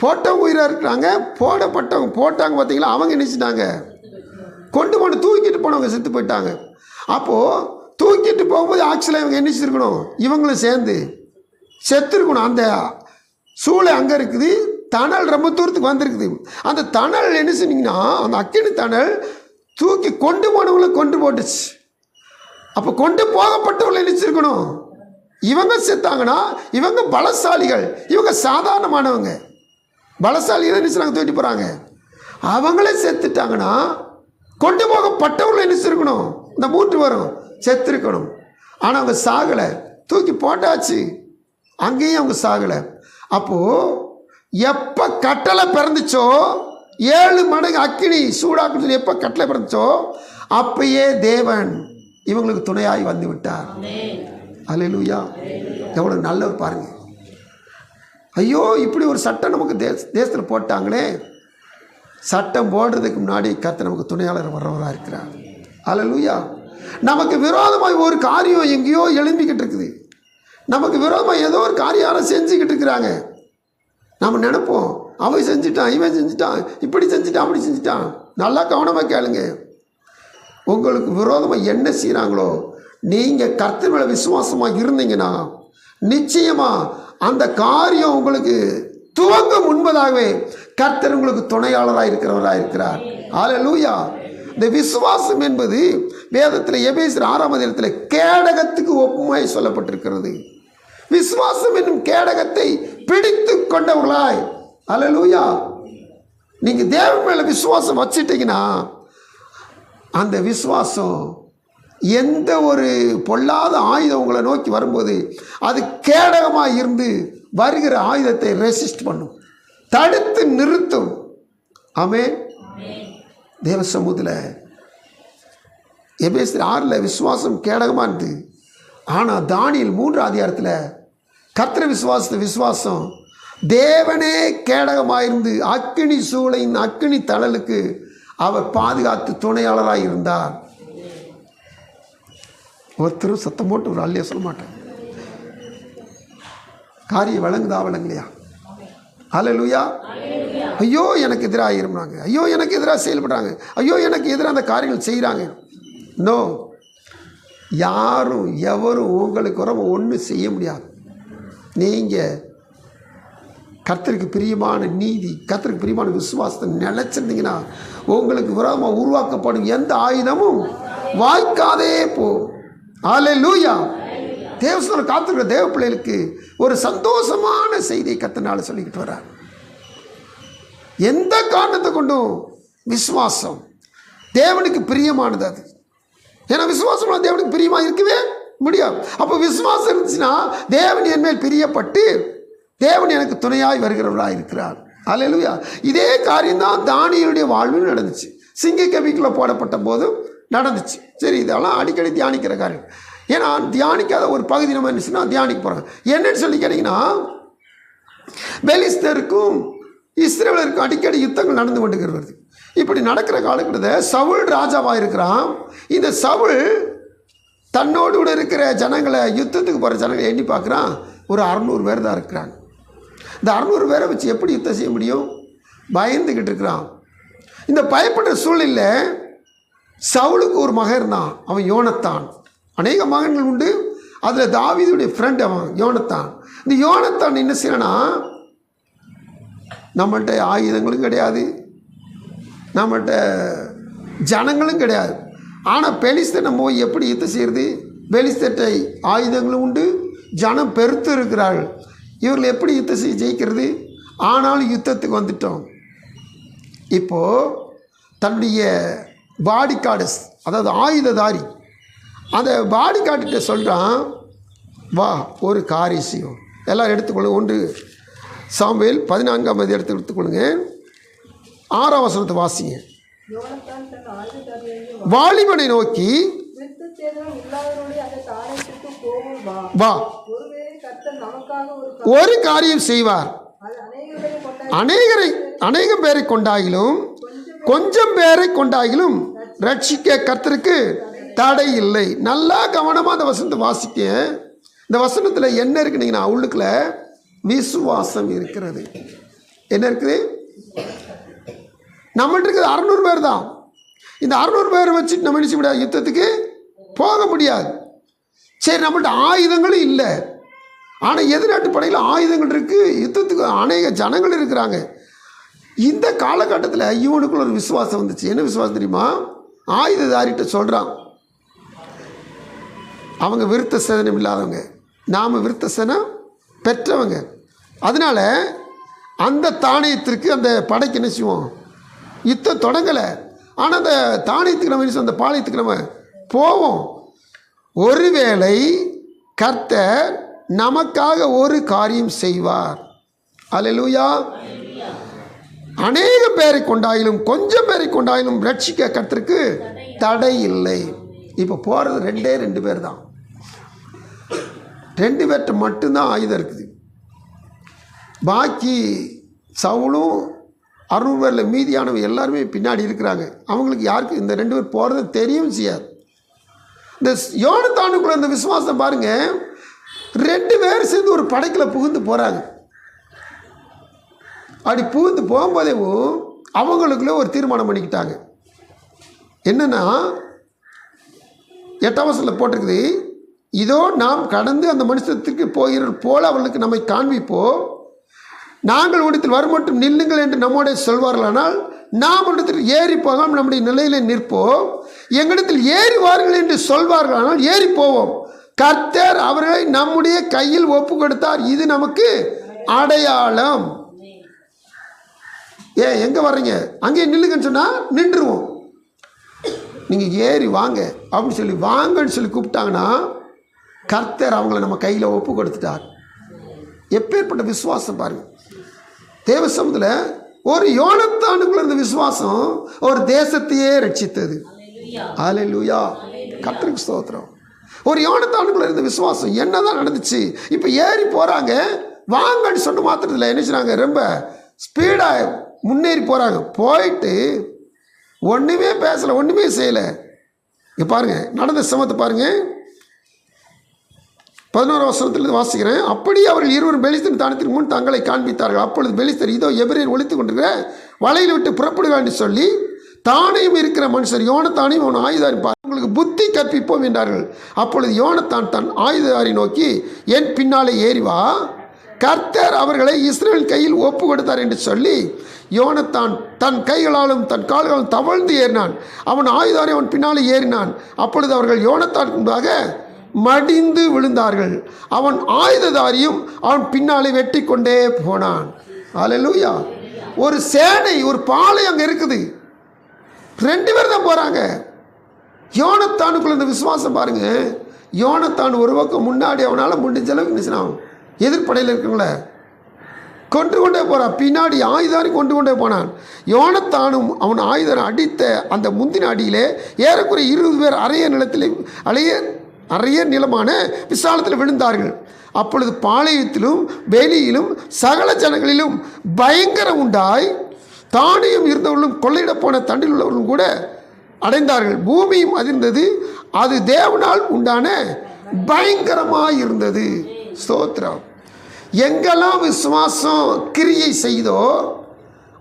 போட்டவங்க உயிராக இருக்கிறாங்க, போடப்பட்டவங்க போட்டாங்க பார்த்தீங்களா, அவங்க நினச்சிட்டாங்க. கொண்டு போன தூக்கிட்டு போனவங்க செத்து போயிட்டாங்க. அப்போது தூக்கிட்டு போகும்போது ஆக்சுவலாக இவங்க என்ன செஞ்சுருக்கணும்? இவங்களும் சேர்ந்து செத்துருக்கணும். அந்த சூளை அங்கே இருக்குது, தணல் ரொம்ப தூரத்துக்கு வந்திருக்குது. அந்த தணல் என்ன சொன்னீங்கன்னா, அந்த அக்கினி தணல் தூக்கி கொண்டு போனவங்களை கொண்டு போட்டுச்சு. அப்போ கொண்டு போகப்பட்டவங்களை நினச்சிருக்கணும். இவங்க செத்தாங்கன்னா இவங்க பலசாலிகள், இவங்க சாதாரணமானவங்க. பலசாலிகளை நினச்சி தூக்கிட்டு போகிறாங்க. அவங்களே செத்துட்டாங்கன்னா கொண்டு போகப்பட்டவங்களை நினச்சிருக்கணும். இந்த 3 வரும் செத்துருக்கணும். ஆனால் அவங்க சாகலை, தூக்கி போட்டாச்சு. அங்கேயும் அவங்க சாகலை. அப்போது எப்போ கட்டளை பிறந்துச்சோ 7 மடங்கு அக்கினி சூடாக்குன்னு எப்போ கட்டளை பிறந்துச்சோ அப்பயே தேவன் இவங்களுக்கு துணையாய் வந்து விட்டார். அல்லேலூயா. எவ்வளோ நல்லவர் பாருங்க. ஐயோ, இப்படி ஒரு சட்டம் நமக்கு தேசத்தில் போட்டாங்களே. சட்டம் போடுறதுக்கு முன்னாடி கர்த்தர் நமக்கு துணையாளர் வர்றவராக இருக்கிறார். அல்லேலூயா. நமக்கு விரோதமாய் ஒரு காரியம் எங்கேயோ எழும்பிக்கிட்டு இருக்குது. நமக்கு விரோதமாக ஏதோ ஒரு காரியம் செஞ்சுக்கிட்டு இருக்கிறாங்க. நம்ம நினைப்போம், அவன் செஞ்சுட்டான், இவன் செஞ்சுட்டான், இப்படி செஞ்சுட்டான், அப்படி செஞ்சுட்டான். நல்லா கவனமாக கேளுங்க. உங்களுக்கு விரோதமாக என்ன செய்கிறாங்களோ, நீங்கள் கர்த்தர் மேலே விசுவாசமாக இருந்தீங்கன்னா நிச்சயமாக அந்த காரியம் உங்களுக்கு துவங்க முன்பதாகவே கர்த்தர் உங்களுக்கு துணையாளராக இருக்கிறவராக இருக்கிறார். அல்லேலூயா. இந்த விசுவாசம் என்பது வேதத்தில் எபேசியர் 6ஆம் அதிகாரத்தில் கேடகத்துக்கு ஒப்புமாய் சொல்லப்பட்டிருக்கிறது. விசுவாசம் என்னும் கேடகத்தை பிடித்து கொண்டவர்களாய். அல்லேலூயா. நீங்கள் தேவன் மேலே விசுவாசம் வச்சிட்டீங்கன்னா அந்த விசுவாசம் எந்த ஒரு பொல்லாத ஆயுதம் உங்களை நோக்கி வரும்போது அது கேடகமாக இருந்து வருகிற ஆயுதத்தை ரெசிஸ்ட் பண்ணும், தடுத்து நிறுத்தும். ஆமென். தேவ சமூகத்தில் எபேசியர் 6 விசுவாசம் கேடகமாக இருந்து, ஆனால் தானியேல் 3ஆம் அதிகாரத்தில் கர்த்தர் விசுவாசம் தேவனே கேடகமாக இருந்து அக்கினி சூளையின் அக்கினி தழலுக்கு அவர் பாதுகாத்து துணையாளராக இருந்தார். ஒருத்தரும் சத்தம் போட்டு ஒரு அல்லையா சொல்ல மாட்டேன். காரியம் விளங்குதா விளங்கலையா? அல்லேலூயா. ஐயோ எனக்கு எதிராக இருந்தாங்க, ஐயோ எனக்கு எதிராக செயல்படுறாங்க, ஐயோ எனக்கு எதிராக அந்த காரியங்கள் செய்கிறாங்க. நோ, யாரும் எவரும் உங்களுக்கு வர ஒன்றும் செய்ய முடியாது. நீங்கள் கர்த்தருக்கு பிரியமான நீதி, கர்த்தருக்கு பிரியமான விசுவாசத்தை நினைச்சிருந்தீங்கன்னா உங்களுக்கு விரோதமாக உருவாக்கப்படும் எந்த ஆயுதமும் வாய்க்காதே போ. அல்லேலூயா. தேவசன காத்திருக்கிற தேவ பிள்ளைகளுக்கு ஒரு சந்தோஷமான செய்தியை கர்த்தனால சொல்லிக்கிட்டு வர்றார். எந்த காரணத்தை கொண்டும் விசுவாசம் தேவனுக்கு பிரியமானது. அது ஏன்னா விசுவாசம் தேவனுக்கு பிரியமாக இருக்கவே முடியாது. அப்போ விசுவாசம் இருந்துச்சுன்னா தேவன் என் மேல் பிரியப்பட்டு தேவன் எனக்கு துணையாய் வருகிறவராக இருக்கிறார். அல்லேலூயா. இதே காரியம்தான் தானியேலுடைய வாழ்வில் நடந்துச்சு. சிங்க கவிக்குள்ளே போடப்பட்ட போதும் நடந்துச்சு. சரி, இதெல்லாம் அடிக்கடி தியானிக்கிற காரியம். ஏன்னா தியானிக்காத ஒரு பகுதி நம்ம என்ன சொன்னால் தியானிக்க போகிறாங்க. என்னன்னு சொல்லி கேட்டிங்கன்னா, பெலிஸ்தருக்கும் இஸ்ரவேலருக்கும் அடிக்கடி யுத்தங்கள் நடந்து கொண்டு வருது. இப்படி நடக்கிற காலகட்டத்தில் சவுல் ராஜாவாக இருக்கிறான். இந்த சவுல் தன்னோடு கூட இருக்கிற ஜனங்களை, யுத்தத்துக்கு போகிற ஜனங்களை எண்ணி பார்க்குறான். ஒரு 600 பேர் தான் இருக்கிறாங்க. இந்த 600 பேரை வச்சு எப்படி யுத்தம் செய்ய முடியும்? பயந்துக்கிட்டு இருக்கிறான். இந்த பயப்படுற சூழ்நிலை சவுலுக்கு ஒரு மகன் இருந்தான், அவன் யோனத்தான். அநேக மகன்கள் உண்டு, அதில் தாவீதுடைய ஃப்ரெண்ட் அவன் யோனத்தான். இந்த யோனத்தான் என்ன செய்யணும்னா, நம்மள்கிட்ட ஆயுதங்களும் கிடையாது, நம்மள்கிட்ட ஜனங்களும் கிடையாது. ஆனால் பெலிஸ்தரை நம்ம போய் எப்படி யுத்தம் செய்கிறது? பெலிஸ்தரை ஆயுதங்களும் உண்டு, ஜனம் பெருத்து இருக்கிறார்கள். இவர்கள் எப்படி யுத்தம் செய்ய ஜெயிக்கிறது? ஆனாலும் யுத்தத்துக்கு வந்துட்டோம். இப்போது தன்னுடைய பாடி கார்டஸ், அதாவது ஆயுததாரி, அந்த பாடி கார்டுகிட்ட சொல்கிறான், வா ஒரு காரியம் செய்யும், எல்லோரும் எடுத்துக்கொள்ளுங்க. 1 சாமுவேல் 14ஆம் அதிகாரத்தை எடுத்துக்கொள்ளுங்க. 6ஆம் வசனத்தை வாசிங்க. வாலிபனை நோக்கி, வா ஒரு காரியம் செய்வார், அநேகம் பேரை கொண்டாயிலும் கொஞ்சம் பேரை கொண்டாயிலும் ரட்சிக்க கர்த்தருக்கு தடை இல்லை. நல்லா கவனமாக அந்த வசனத்தை வாசிக்க. இந்த வசனத்தில் என்ன இருக்குனீங்கன்னா, உள்ளுக்குள்ள விசுவாசம் இருக்கிறது. என்ன இருக்குது? நம்மகிட்ட இருக்குது 600 பேர் தான். இந்த 600 பேரை வச்சுட்டு நம்ம நினைச்ச முடியாது, யுத்தத்துக்கு போக முடியாது. சரி, நம்மள்ட்ட ஆயுதங்களும் இல்லை. ஆனால் எதிர்நாட்டு படையில் ஆயுதங்கள் இருக்குது, யுத்தத்துக்கு அநேக ஜனங்கள் இருக்கிறாங்க. இந்த காலகட்டத்தில் இவனுக்குள்ள ஒரு விசுவாசம் வந்துச்சு. என்ன விசுவாசம் தெரியுமா? ஆயுததாரிட்ட சொல்கிறான், அவங்க விருத்த சேதனம் இல்லாதவங்க, நாம் விருத்த சேதனம் பெற்றவங்க. அதனால் அந்த தானியத்திற்கு, அந்த படைக்கு என்ன செய்வோம்? யுத்தம் தொடங்கலை. ஆனால் அந்த தானியத்துக்கு நம்ம என்ன, அந்த பாளையத்துக்கு நம்ம போவோம். ஒருவேளை கர்த்தர் நமக்காக ஒரு காரியம் செய்வார். அல்லேலூயா. அநேக பேரை கொண்டாயிலும் கொஞ்சம் பேரை கொண்டாயிலும் ரட்சிக்க கர்த்தருக்கு தடை இல்லை. இப்போ போகிறது 2 பேர் தான். 2 பேர்கிட்ட மட்டும்தான் ஆயுதம் இருக்குது. பாக்கி சவுலும் 600 பேரில் மீதியானவங்க எல்லாருமே பின்னாடி இருக்கிறாங்க. அவங்களுக்கு யாருக்கு இந்த 2 பேர் போகிறது தெரியவும் செய்யாது. இந்த யோனத்தானுக்குள்ள இந்த விசுவாசம் பாருங்கள், 2 பேர் சேர்ந்து ஒரு படைக்கில் புகுந்து போகிறாங்க. அப்படி புகுந்து போகும்போதேவும் அவங்களுக்குள்ளே ஒரு தீர்மானம் பண்ணிக்கிட்டாங்க. என்னென்னா 8ஆம் வசனத்தில் போட்டிருக்குது, இதோ நாம் கடந்து அந்த மனுஷத்திற்கு போகிற போல அவர்களுக்கு நம்மை காண்பிப்போம், நாங்கள் உடத்தில் வருமட்டும் நில்லுங்கள் என்று நம்மோட சொல்வார்களானால் நாம் இடத்தில் ஏறி போகாமல் நம்முடைய நிலையில் நிற்போம், எங்களிடத்தில் ஏறி வாருங்கள் என்று சொல்வார்களானால் ஏறி போவோம், கர்த்தர் அவர்களை நம்முடைய கையில் ஒப்பு கொடுத்தார், இது நமக்கு அடையாளம். எங்கே வர்றீங்க, அங்கே நில்லுங்கன்னு சொன்னால் நின்றுவோம், நீங்கள் ஏறி வாங்க அப்படின்னு சொல்லி வாங்கன்னு சொல்லி கூப்பிட்டாங்கன்னா கர்த்தர் அவங்கள நம்ம கையில் ஒப்பு கொடுத்துட்டார். எப்பேற்பட்ட விசுவாசம் பாருங்கள். தேவ சமூகத்தில் ஒரு யோனத்தானுக்குள்ள இருந்த விசுவாசம் ஒரு தேசத்தையே ரட்சித்தது. ஹல்லேலூயா, கர்த்தருக்கு ஸ்தோத்திரம். ஒரு யோனத்தானுக்குள்ள இருந்த விசுவாசம் என்னதான் நடந்துச்சு. இப்போ ஏறி போகிறாங்க, வாங்கன்னு சொன்ன மாத்திரத்தில் என்ன செய்றாங்க, ரொம்ப ஸ்பீடாக முன்னேறி போகிறாங்க. போயிட்டு ஒன்றுமே பேசலை, ஒன்றுமே செய்யலை. இங்கே பாருங்கள் நடந்த சமத்தை பாருங்கள். 11ஆம் வசனத்திலிருந்து வாசிக்கிறேன். அப்படி அவர்கள் இருவரும் பெலிஸ்தரின் தானத்திற்கு முன் தங்களை காண்பித்தார்கள். அப்பொழுது பெலிஸ்தர் இதோ எபிரேயர் ஒளித்து கொண்டிருக்கிற வலையில் விட்டு புறப்படுகிறார் என்று சொல்லி தானையும் இருக்கிற மனுஷர் யோனத்தானையும் அவன் ஆயுதாரி உங்களுக்கு புத்தி கற்பிப்போம் என்றார்கள். அப்பொழுது யோனத்தான் தன் ஆயுதாரி நோக்கி என் பின்னாலே ஏறி வா, கர்த்தர் அவர்களை இஸ்ரவேல் கையில் ஒப்பு கொடுத்தார் என்று சொல்லி யோனத்தான் தன் கைகளாலும் தன் கால்களாலும் தவழ்ந்து ஏறினான். அவன் ஆயுதாரி அவன் பின்னாலே ஏறினான். அப்பொழுது அவர்கள் யோனத்தான் முன்பாக மடிந்து விழுந்தார்கள். அவன் ஆயுததாரியும் அவன் பின்னாலே வெட்டி கொண்டே போனான். ஹல்லேலூயா. ஒரு சேனை, ஒரு பாளையம் அங்கே இருக்குது. 2 பேர் தான் போகிறாங்க. யோனத்தானுக்குள்ள இந்த விசுவாசம் பாருங்க. யோனத்தான் ஒரு பக்கம் முன்னாடி அவனால் முடிஞ்ச அளவுக்கு நினைச்சான் எதிர்ப்படையில் இருக்கவங்கள கொண்டு கொண்டே போகிறான், பின்னாடி ஆயுதாரி கொண்டு கொண்டே போனான். யோனத்தானும் அவன் ஆயுதம் அடித்த அந்த முந்தின அடியிலே ஏறக்குறைய 20 பேர் அறைய நிலமான விசாலத்தில் விழுந்தார்கள். அப்பொழுது பாளையத்திலும் வெளியிலும் சகல ஜனங்களிலும் பயங்கரம் உண்டாய் தானியம் இருந்தவர்களும் கொள்ளையிடப் போன தண்டில் உள்ளவர்களும் கூட அடைந்தார்கள். பூமியும் அதிர்ந்தது, அது தேவனால் உண்டான பயங்கரமாக இருந்தது. ஸ்தோத்திரம். எங்கெல்லாம் விசுவாசம் கிரியை செய்தோ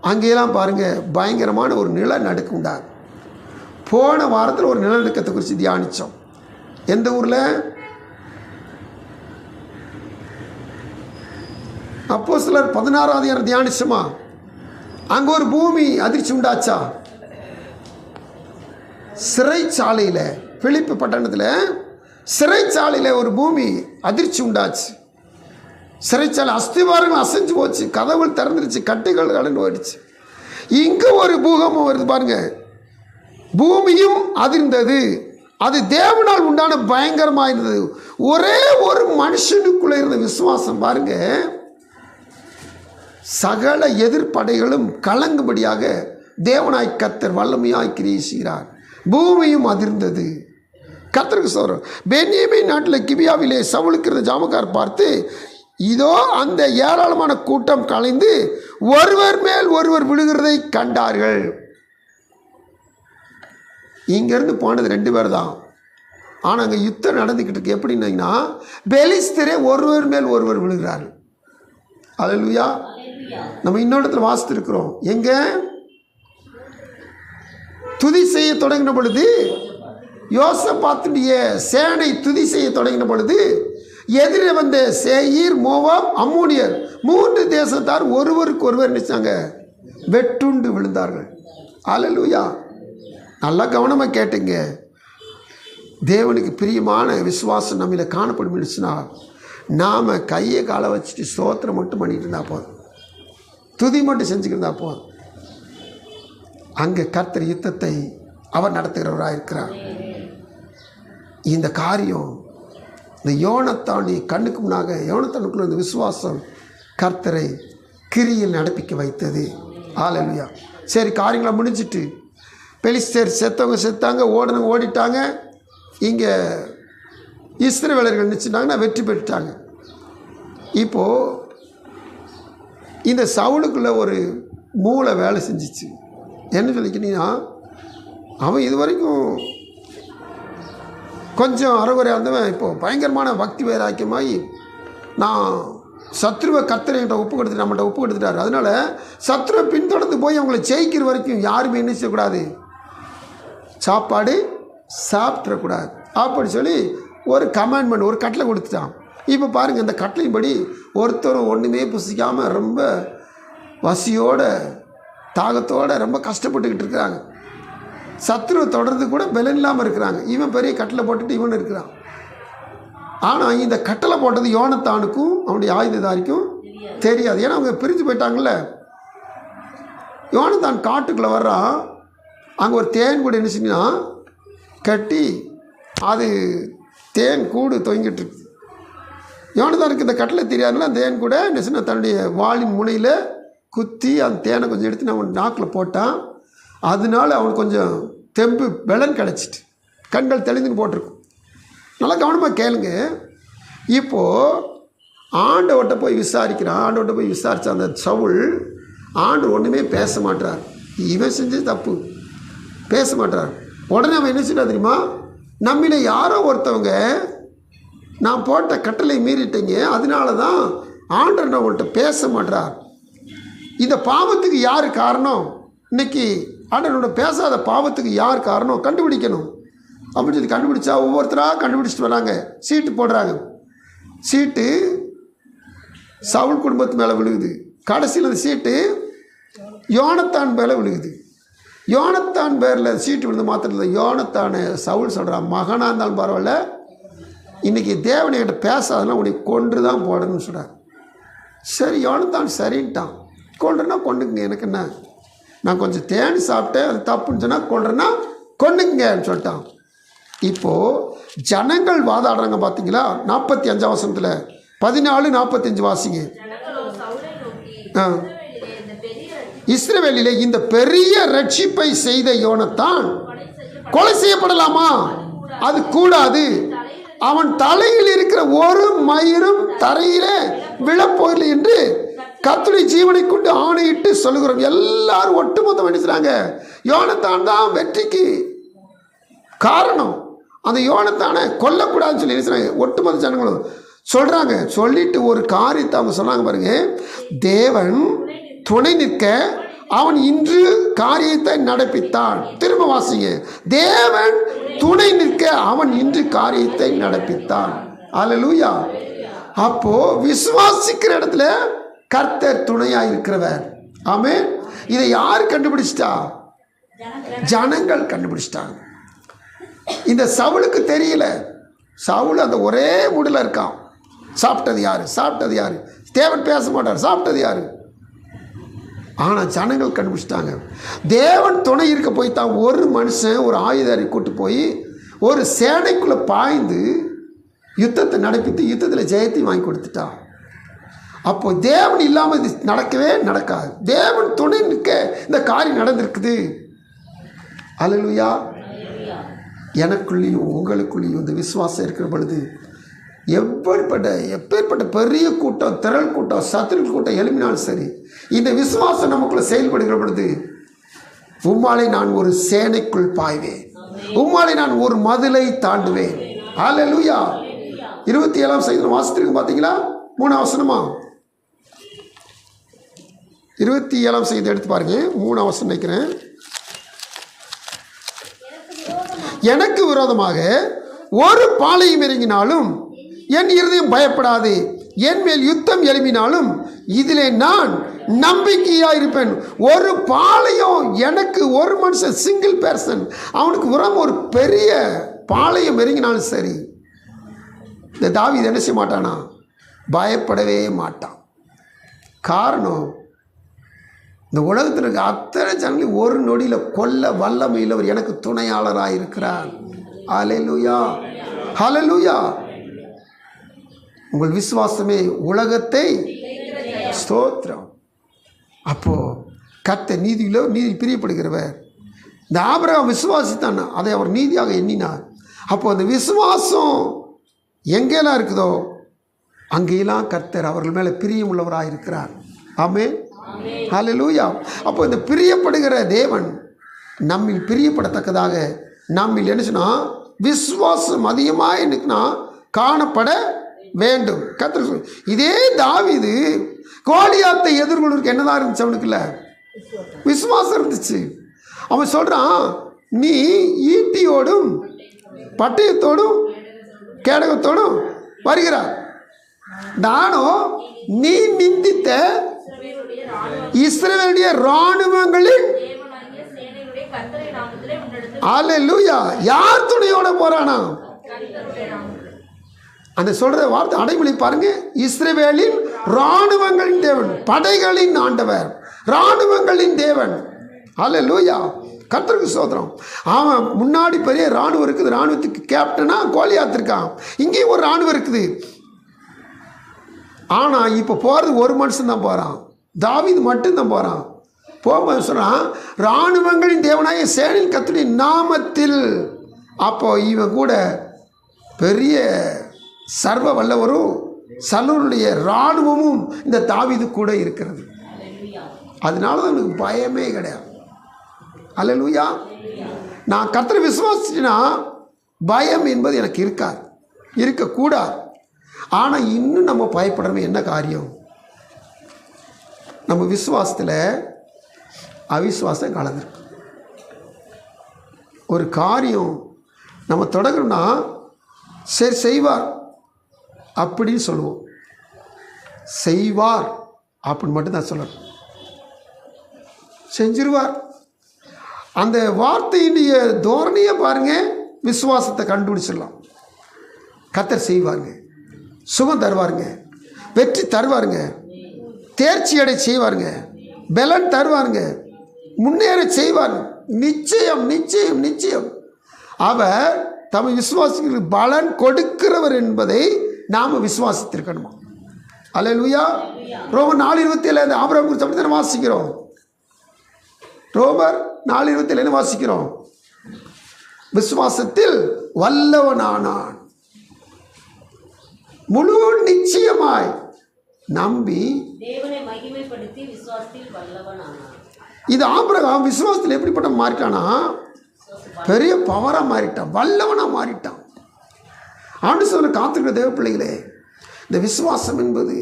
அங்கெல்லாம் பாருங்கள் பயங்கரமான ஒரு நிலநடுக்கம் உண்டாகும். போன வாரத்தில் ஒரு நிலநடுக்கத்தை குறித்து தியானித்தோம். எந்த ஊரில்? அப்போஸ்தலர் 16ஆம் அதிகாரம் தியானிச்சோமா? அங்கே ஒரு பூமி அதிர்ச்சி உண்டாச்சா? சிறைச்சாலையில், பிலிப்பு பட்டணத்தில் சிறைச்சாலையில் ஒரு பூமி அதிர்ச்சி உண்டாச்சு. சிறைச்சாலை அஸ்திவாரங்கள் அசைஞ்சு போச்சு, கதவுகள் திறந்துருச்சு, கட்டைகள் கலந்து போயிடுச்சு. இங்கே ஒரு பூகம்பம் வருது பாருங்க. பூமியும் அதிர்ந்தது, அது தேவனால் உண்டான பயங்கரமாக இருந்தது. ஒரே ஒரு மனுஷனுக்குள்ளே இருந்த விசுவாசம் பாருங்க, சகல எதிர்ப்படைகளும் கலங்கும்படியாக தேவனாய் கர்த்தர் வல்லமையாய் கிரியை செய்கிறார். பூமியும் அதிர்ந்தது. கர்த்தருக்கு சொல்கிறோம். பென்யமீன் நாட்டில் கிபியாவிலே சவுலுக்கு இருந்த ஜாமக்கார் பார்த்து இதோ அந்த ஏராளமான கூட்டம் கலைந்து ஒருவர் மேல் ஒருவர் விழுகிறதை கண்டார்கள். இங்கேருந்து போனது 2 பேர் தான். ஆனால் அங்கே யுத்தம் நடந்துக்கிட்டு இருக்கு. எப்படின்னா பெலிஸ்தரே ஒருவர் மேல் ஒருவர் விழுகிறார்கள். அல்லேலூயா. நம்ம இன்னொரு இடத்துல வாசித்திருக்கிறோம். எங்கே துதி செய்ய தொடங்கின பொழுது, யோசபாத்துடைய சேனை துதி செய்ய தொடங்கின பொழுது எதிரே வந்த சேயீர், மோவாப், அம்மோனியர் 3 தேசத்தார் ஒருவருக்கு ஒருவர் நினைச்சாங்க வெட்டுண்டு விழுந்தார்கள். அல்லேலூயா. நல்லா கவனமாக கேட்டுங்க. தேவனுக்கு பிரியமான விசுவாசம் நம்மள காணப்படுச்சுன்னா நாம் கையை காலை வச்சுட்டு ஸ்தோத்திரம் மட்டும் பண்ணிட்டு இருந்தால் போதும், துதி மட்டும் செஞ்சுக்கிட்டு இருந்தால் போதும். அங்கே கர்த்தர் யுத்தத்தை அவர் நடத்துகிறவராக இருக்கிறார். இந்த காரியம் இந்த யோனத்தானி கண்ணுக்கு முன்னாக யோனத்தானுக்குள்ள இந்த விசுவாசம் கர்த்தரை கிரியில் நடப்பிக்க வைத்தது. ஹல்லேலூயா. சரி, காரியங்களை முடிஞ்சிட்டு பெலிஸ்தர் செத்தவங்க செத்தாங்க, ஓடிட்டாங்க. இங்கே இஸ்ரவேலர்கள் நினச்சிட்டாங்கன்னா வெற்றி பெற்றுட்டாங்க. இப்போது இந்த சவுலுக்குள்ளே ஒரு மூளை வேலை செஞ்சிச்சு. என்ன சொல்லிக்கிட்டீங்கன்னா, அவன் இது வரைக்கும் கொஞ்சம் அறகுறையாக இருந்தவன் இப்போது பயங்கரமான பக்தி வைராக்கியமாகி நான் சத்ருவை கர்த்தர்கிட்ட ஒப்பு கொடுத்துட்டு நம்மகிட்ட ஒப்பு கொடுத்துட்டாரு. அதனால் சத்ருவை பின்தொடர்ந்து போய் அவங்கள ஜெயிக்கிற வரைக்கும் யாருமே என்ன செய்யக்கூடாது, சாப்பாடு சாப்பிட்றக்கூடாது அப்படி சொல்லி ஒரு கமாண்ட்மெண்ட், ஒரு கட்டளை கொடுத்துட்டான். இப்போ பாருங்கள், இந்த கட்டளையின்படி ஒருத்தரும் ஒன்றுமே புசிக்காமல் ரொம்ப வசியோட தாகத்தோடு ரொம்ப கஷ்டப்பட்டுக்கிட்டு இருக்கிறாங்க. சத்ருவை தொடர்ந்து கூட பலன் இல்லாமல் இருக்கிறாங்க. இவன் பெரிய கட்டளை போட்டுட்டு இவன் இருக்கிறான். ஆனால் இந்த கட்டளை போட்டது யோனத்தானுக்கும் அவனுடைய ஆயுததாரிக்கும் தெரியாது. ஏன்னா அவங்க பிரிஞ்சு போயிட்டாங்கள்ல. யோனத்தான் காட்டுக்குள்ளே வர்றான். அங்கே ஒரு தேன் கூடு என்ன செஞ்சா கட்டி அது தேன் கூடு தொங்கிட்டு இருக்குது. யோனத்தானுக்கு இந்த கட்டளை தெரியாதுல. அந்த தேன் கூட என்ன செஞ்சா தன்னுடைய வாளின் முனையில் குத்தி அந்த தேனை கொஞ்சம் எடுத்து அவன் நாக்கில் போட்டான். அதனால அவனுக்கு கொஞ்சம் தெம்பு பலன் கிடச்சிட்டு கண்கள் தெளிந்துன்னு போட்டிருக்கும். நல்லா கவனமாக கேளுங்க. இப்போது ஆண்டவர்கிட்ட போய் விசாரிக்கிறான். ஆண்டவர்கிட்ட போய் விசாரித்த அந்த சவுல் ஆண்டு ஒன்றுமே பேச மாட்டார். இவன் செஞ்சது தப்பு, பேச மாட்டார். உடனே அவன் என்ன செய்யறா தெரியுமா, நம்மள யாரோ ஒருத்தவங்க நான் போட்ட கட்டளை மீறிட்டீங்க, அதனால தான் ஆண்டவர் அவங்கள்ட்ட பேச மாட்டார். இந்த பாவத்துக்கு யார் காரணம், இன்னைக்கு ஆண்டவனோட பேசாத பாவத்துக்கு யார் காரணம் கண்டுபிடிக்கணும் அப்படின்னு சொல்லி கண்டுபிடிச்சா ஒவ்வொருத்தராக கண்டுபிடிச்சிட்டு வராங்க. சீட்டு போடுறாங்க. சீட்டு சவுல் குடும்பத்து மேலே விழுகுது. கடைசியில் அந்த சீட்டு யோனத்தான் மேலே விழுகுது. யோனத்தான் பேரில் சீட்டு விழுந்து மாத்திரம் இல்லை, யோனத்தானை சவுல் சொல்கிறான், மகனாக இருந்தாலும் பரவாயில்ல, இன்றைக்கி தேவனை என்கிட்ட பேசாதெல்லாம் உன்னை கொன்று தான் போடணும்னு சொல்கிறார். சரி, யோனத்தான் சரின்ட்டான். கொள்றேன்னா கொண்டுக்குங்க, எனக்கு என்ன, நான் கொஞ்சம் தேன் சாப்பிட்டேன் அது தப்புன்னு சொன்னால் கொள்றேன்னா கொண்டுக்குங்கன்னு சொல்லிட்டான். இப்போது ஜனங்கள் வாதாடுறாங்க பார்த்தீங்களா, 45 வசனத்தில் 14:45 வாசிங்க. இஸ்ரவேலிலே இந்த பெரிய ரட்சிப்பை செய்த யோனத்தான் கொலை செய்யப்படலாமா? அது கூடாது. அவன் தலையில் இருக்கிற ஒரு மயிரும் தரையிலே விழப்போயில்லை என்று கர்த்தருடைய ஜீவனை கொண்டு ஆணையிட்டு சொல்லுகிறோம். எல்லாரும் ஒட்டுமொத்தம் நினைச்சாங்க யோனத்தான் தான் வெற்றிக்கு காரணம். அந்த யோனத்தானை கொல்லக்கூடாதுன்னு சொல்லி நினைச்சாங்க. ஒட்டுமொத்த ஜனங்களும் சொல்றாங்க. சொல்லிட்டு ஒரு காரியத்தை அவங்க சொன்னாங்க பாருங்க, தேவன் துணை நிற்க அவன் இன்று காரியத்தை நடப்பித்தான். திரும்ப வாசிங்க, தேவன் துணை நிற்க அவன் இன்று காரியத்தை நடப்பித்தான். அல்லேலூயா. அப்போ விசுவாசிக்கிற இடத்துல கர்த்தர் துணையா இருக்கிறவர். ஆமென். இதை யார் கண்டுபிடிச்சிட்டா? ஜனங்கள் கண்டுபிடிச்சிட்டாங்க. இந்த சவுலுக்கு தெரியல. சவுல் அந்த ஒரே மூடில் இருக்கான். சாப்பிட்டது யாரு, சாப்பிட்டது யாரு, தேவன் பேச மாட்டார், சாப்பிட்டது யாரு. ஆனால் ஜனங்கள் கண்டுபிடிச்சிட்டாங்க. தேவன் துணை இருக்க போய் தான் ஒரு மனுஷன் ஒரு ஆயுதாரி கூட்டு போய் ஒரு சேனைக்குள்ளே பாய்ந்து யுத்தத்தை நடப்பித்து யுத்தத்தில் ஜெயத்தை வாங்கி கொடுத்துட்டான். அப்போ தேவன் இல்லாமல் இது நடக்கவே நடக்காது. தேவன் துணை நிற்க இந்த காரியம் நடந்திருக்குது. அல்லேலூயா. எனக்குள்ளேயும் உங்களுக்குள்ளேயும் இந்த விசுவாசம் இருக்கிற பொழுது எப்பேற்பட்ட பெரிய கூட்டம், திரள் கூட்டம், சத்துரு கூட்டம் எழுப்பினாலும் சரி, இந்த விசுவாசம் நமக்குள்ள செயல்படுகிற பொழுது உம்மாலை நான் ஒரு சேனைக்குள் பாய்வேன், உம்மாலை நான் ஒரு மதிலை தாண்டுவேன். அல்லேலூயா. 27ஆம் சங்கீதம் வாசித்திருக்கு பார்த்தீங்களா? 3 வசனமா? 27ஆம் சங்கீதம் எடுத்து பாருங்க. 3 வசனம் நினைக்கிறேன். எனக்கு விரோதமாக ஒரு பாளையம் இறங்கினாலும் என் இருதயம் பயப்படாது, என் மேல் யுத்தம் எழுப்பினாலும் இதிலே நான் நம்பிக்கையா இருப்பேன். ஒரு பாளையம், எனக்கு ஒரு மனுஷன், சிங்கிள் பர்சன், அவனுக்கு விரோதம் ஒரு பெரிய பாளையம் இறங்கினாலும் சரி, இந்த தாவீது என்ன செய்ய மாட்டானா? பயப்படவே மாட்டான். காரணம், இந்த உலகத்தில் இருக்க அத்தனை ஜனங்களையும் ஒரு நொடியில் கொல்ல வல்லமையில் அவர் எனக்கு துணையாளராக இருக்கிறார். ஹல்லேலூயா, ஹல்லேலூயா. உங்கள் விசுவாசமே உலகத்தை ஸ்தோத்திரம். அப்போ கர்த்தர் நீதியிலோ நீதி பிரியப்படுகிறவர். இந்த ஆபிரகாம் விசுவாசித்தான், அதை அவர் நீதியாக எண்ணினார். அப்போ அந்த விசுவாசம் எங்கெல்லாம் இருக்குதோ அங்கெல்லாம் கர்த்தர் அவர்கள் மேலே பிரியம் உள்ளவராக இருக்கிறார். ஆமென், ஹல்லேலூயா. அப்போ இந்த பிரியப்படுகிற தேவன் நம்மில் பிரியப்படத்தக்கதாக நம்மில் என்ன சொன்னா விசுவாசம் அதிகமாக என்னக்குன்னா காணப்பட வேண்டும். கர்த்தர் சொல்லு. இதே தாவீது கோலியாத்தை எதிர்கொள்வதற்கு என்னதான் இருந்துச்சு? அவனுக்குள்ள விசுவாசம் இருந்துச்சு. அவன் சொல்றான், நீ ஈட்டியோடும் பட்டயத்தோடும் கேடகத்தோடும் வருகிறார், நானும் நீ நிந்தித்த இஸ்ரவேலுடைய இராணுவங்களின் அல்லேலூயா யார் துணையோட போறானா? அந்த சொல்ற வார்த்தை அடைமொழி பாருங்க, இஸ்ரவேலின் இராணுவங்களின் தேவன், படைகளின் ஆண்டவர், இராணுவங்களின் தேவன். அல்லேலூயா, கர்த்தருக்கு ஸ்தோத்திரம். அவன் முன்னாடி பெரிய இராணுவம் இருக்குது, இராணுவத்துக்கு கேப்டனா கோலியாத் இருக்கான், இங்கேயும் ஒரு இராணுவம் இருக்குது. ஆனால் இப்போ போகிறது ஒரு மனுஷன் தான் போகிறான், தாவீது மட்டும்தான் போகிறான். போகும்போது சொல்கிறான், இராணுவங்களின் தேவனாய சேனையின் கர்த்தருடைய நாமத்தில். அப்போ இவன் கூட பெரிய சர்வ வல்லவரும் சலூருடைய இராணுவமும் இந்த தாவீது கூட இருக்கிறது. அதனால தான் எனக்கு பயமே கிடையாது. அல்லேலூயா. நான் கர்த்தரை விசுவாசிச்சேன்னா பயம் என்பது எனக்கு இருக்காது, இருக்கக்கூடாது. ஆனால் இன்னும் நம்ம பயப்படுறது என்ன காரியம்? நம்ம விசுவாசத்தில் அவிசுவாசம் கலந்துருக்கு. ஒரு காரியம் நம்ம தொடங்கணும்னா சரி செய்வார் அப்படின்னு சொல்லுவோம், செய்வார் அப்படின்னு மட்டும்தான் சொல்லணும். செஞ்சிருவார். அந்த வார்த்தையினுடைய தோரணையை பாருங்க, விசுவாசத்தை கண்டுபிடிச்சிடலாம். கர்த்தர் செய்வாருங்க, சுகம் தருவாருங்க, வெற்றி தருவாருங்க, தேர்ச்சி அடை செய்வாருங்க, பலன் தருவாருங்க, முன்னேற செய்வார். நிச்சயம் நிச்சயம் நிச்சயம் அவர் தம் விசுவாசிகளுக்கு பலன் கொடுக்கிறவர் என்பதை நாம் விசுவாசித்திருக்கணுமா? அல்லேலூயா. ரோமர் 4:27 ஆபிரகாம் குறித்து அப்படி தானே வாசிக்கிறோம். ரோமர் 4:27 வாசிக்கிறோம், விசுவாசத்தில் வல்லவனானான், முழு நிச்சயமாய் நம்பி தேவனை மகிமைப்படுத்தி விசுவாசத்தில் வல்லவனானான். இது ஆபிரகாம் விசுவாசத்தில் எப்படிப்பட்ட மாறிட்டானா? பெரிய பவரா மாறிட்டான், வல்லவனா மாறிட்டான். ஆண்டு சொல்ல காத்திருக்கிற தேவ பிள்ளைகளே, இந்த விசுவாசம் என்பது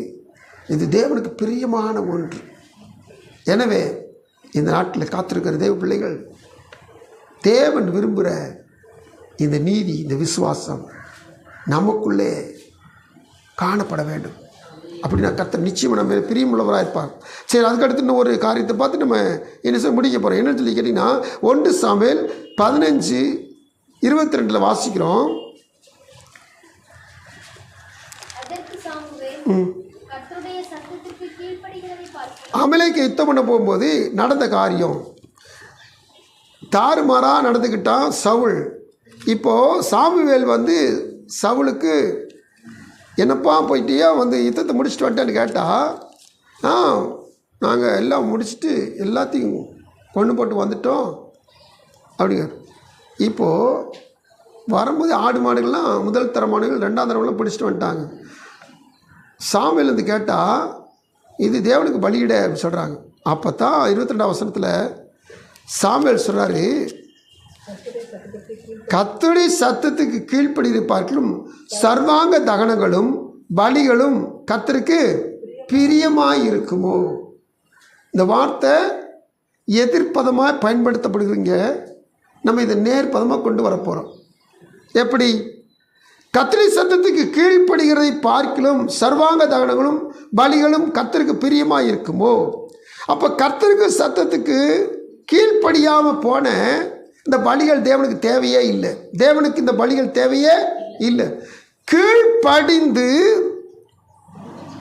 இது தேவனுக்கு பிரியமான ஒன்று. எனவே இந்த நாட்டில் காத்திருக்கிற தேவ பிள்ளைகள், தேவன் விரும்புகிற இந்த நீதி, இந்த விசுவாசம் நமக்குள்ளே காணப்பட வேண்டும். அப்படின்னா கர்த்தர் நிச்சயமாக நம்ம பிரியமுள்ளவராக இருப்பார். சரி, அதுக்கடுத்து இன்னும் ஒரு காரியத்தை பார்த்து நம்ம என்ன சொல்லி முடிக்க போகிறோம். என்னன்னு சொல்லி கேட்டிங்கன்னா 1 சாமுவேல் 15:22 வாசிக்கிறோம். அமலேக்கு யுத்தம் பண்ண போகும்போது நடந்த காரியம் தாறுமாறாக நடந்துக்கிட்டான் சவுல். இப்போது சாமுவேல் வந்து சவுலுக்கு, என்னப்பா போயிட்டியா, வந்து யுத்தத்தை முடிச்சுட்டு வந்துட்டேன்னு கேட்டால், நாங்கள் எல்லாம் முடிச்சுட்டு எல்லாத்தையும் கொண்டு போட்டு வந்துட்டோம் அப்படிங்க. இப்போது வரும்போது ஆடு மாடுகள்லாம் முதல் தரமானங்கள் 2ஆம் தரமெல்லாம் பிடிச்சிட்டு வந்துட்டாங்க. சாமுவேல் வந்து கேட்டால், இது தேவனுக்கு பலியிட அப்படின்னு சொல்கிறாங்க. அப்போ தான் 22ஆம் வசனத்தில் சாமுவேல் சொல்கிறாரு, கர்த்தருடைய சத்தத்துக்கு கீழ்ப்படிந்து பார்க்கலும் சர்வாங்க தகனங்களும் பலிகளும் கர்த்தருக்கு பிரியமாய் இருக்குமோ. இந்த வார்த்தை எதிர்ப்பதமாக பயன்படுத்தப்படுகிறீங்க, நம்ம இதை நேர்பதமாக கொண்டு வர போகிறோம். எப்படி? கர்த்தருடைய சத்தத்துக்கு கீழ்ப்படுகிறதை பார்க்கலும் சர்வாங்க தகனங்களும் பலிகளும் கர்த்தருக்கு பிரியமாய் இருக்குமோ. அப்போ கர்த்தருக்கு சத்தத்துக்கு கீழ்ப்படியாமல் போன இந்த பலிகள் தேவனுக்கு தேவையே இல்லை. தேவனுக்கு இந்த பலிகள் தேவையே இல்லை. கீழ்ப்படிந்து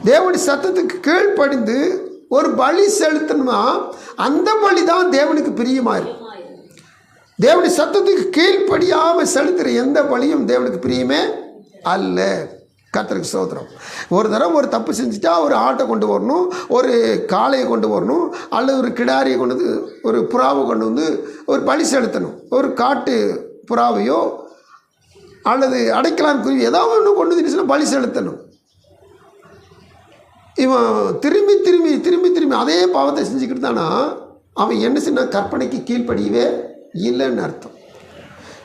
தேவனுடைய சத்தத்துக்கு கீழ்ப்படிந்து ஒரு பலி செலுத்தணும்னா அந்த பலி தான் தேவனுக்கு பிரியமாக இருக்கும். தேவனுடைய சத்தத்துக்கு கீழ்ப்படியாமல் செலுத்துகிற எந்த பலியும் தேவனுக்கு பிரியமே அல்ல. கர்த்தருக்கு ஸ்தோத்திரம். ஒரு தடவை ஒரு தப்பு செஞ்சுட்டா ஒரு ஆட்டை கொண்டு வரணும், ஒரு காளையை கொண்டு வரணும், அல்லது ஒரு கிடாரியை கொண்டு வந்து, ஒரு புறாவை கொண்டு வந்து ஒரு பலி செலுத்தணும். ஒரு காட்டு புறாவையோ அல்லது அடைக்கலான் குருவி ஏதாவது ஒன்று கொண்டு வந்துச்சுன்னா பலி செலுத்தணும். இவன் திரும்பி திரும்பி திரும்பி திரும்பி அதே பாவத்தை செஞ்சுக்கிட்டு தானா அவன் என்ன செய்ய கற்பனைக்கு கீழ்ப்படியவே இல்லைன்னு அர்த்தம்.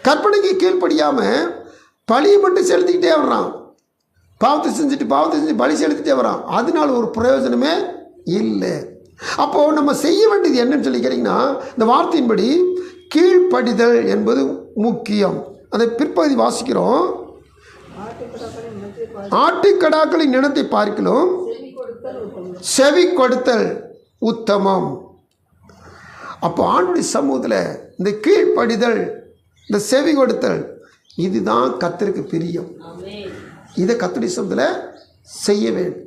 கற்பனைக்கு கீழ்ப்படியாமல் பலியை மட்டும் செலுத்திக்கிட்டே வர்றான். பாவத்தை செஞ்சு பலி செலுத்திட்டே வரான். அதனால ஒரு பிரயோஜனமே இல்லை. அப்போது நம்ம செய்ய வேண்டியது என்னன்னு சொல்லி கேட்டிங்கன்னா, இந்த வார்த்தையின்படி கீழ்ப்படிதல் என்பது முக்கியம். அதை பிற்பகுதி வாசிக்கிறோம். ஆட்டுக்கடாக்களின் நிலத்தை பார்க்கலாம் செவி கொடுத்தல் உத்தமம். அப்போ ஆண்டுடைய சமூகத்தில் இந்த கீழ்ப்படிதல், இந்த செவி கொடுத்தல், இதுதான் கர்த்தருக்கு பிரியம். இதை கர்த்தருடைய சமூகத்தில் செய்ய வேண்டும்.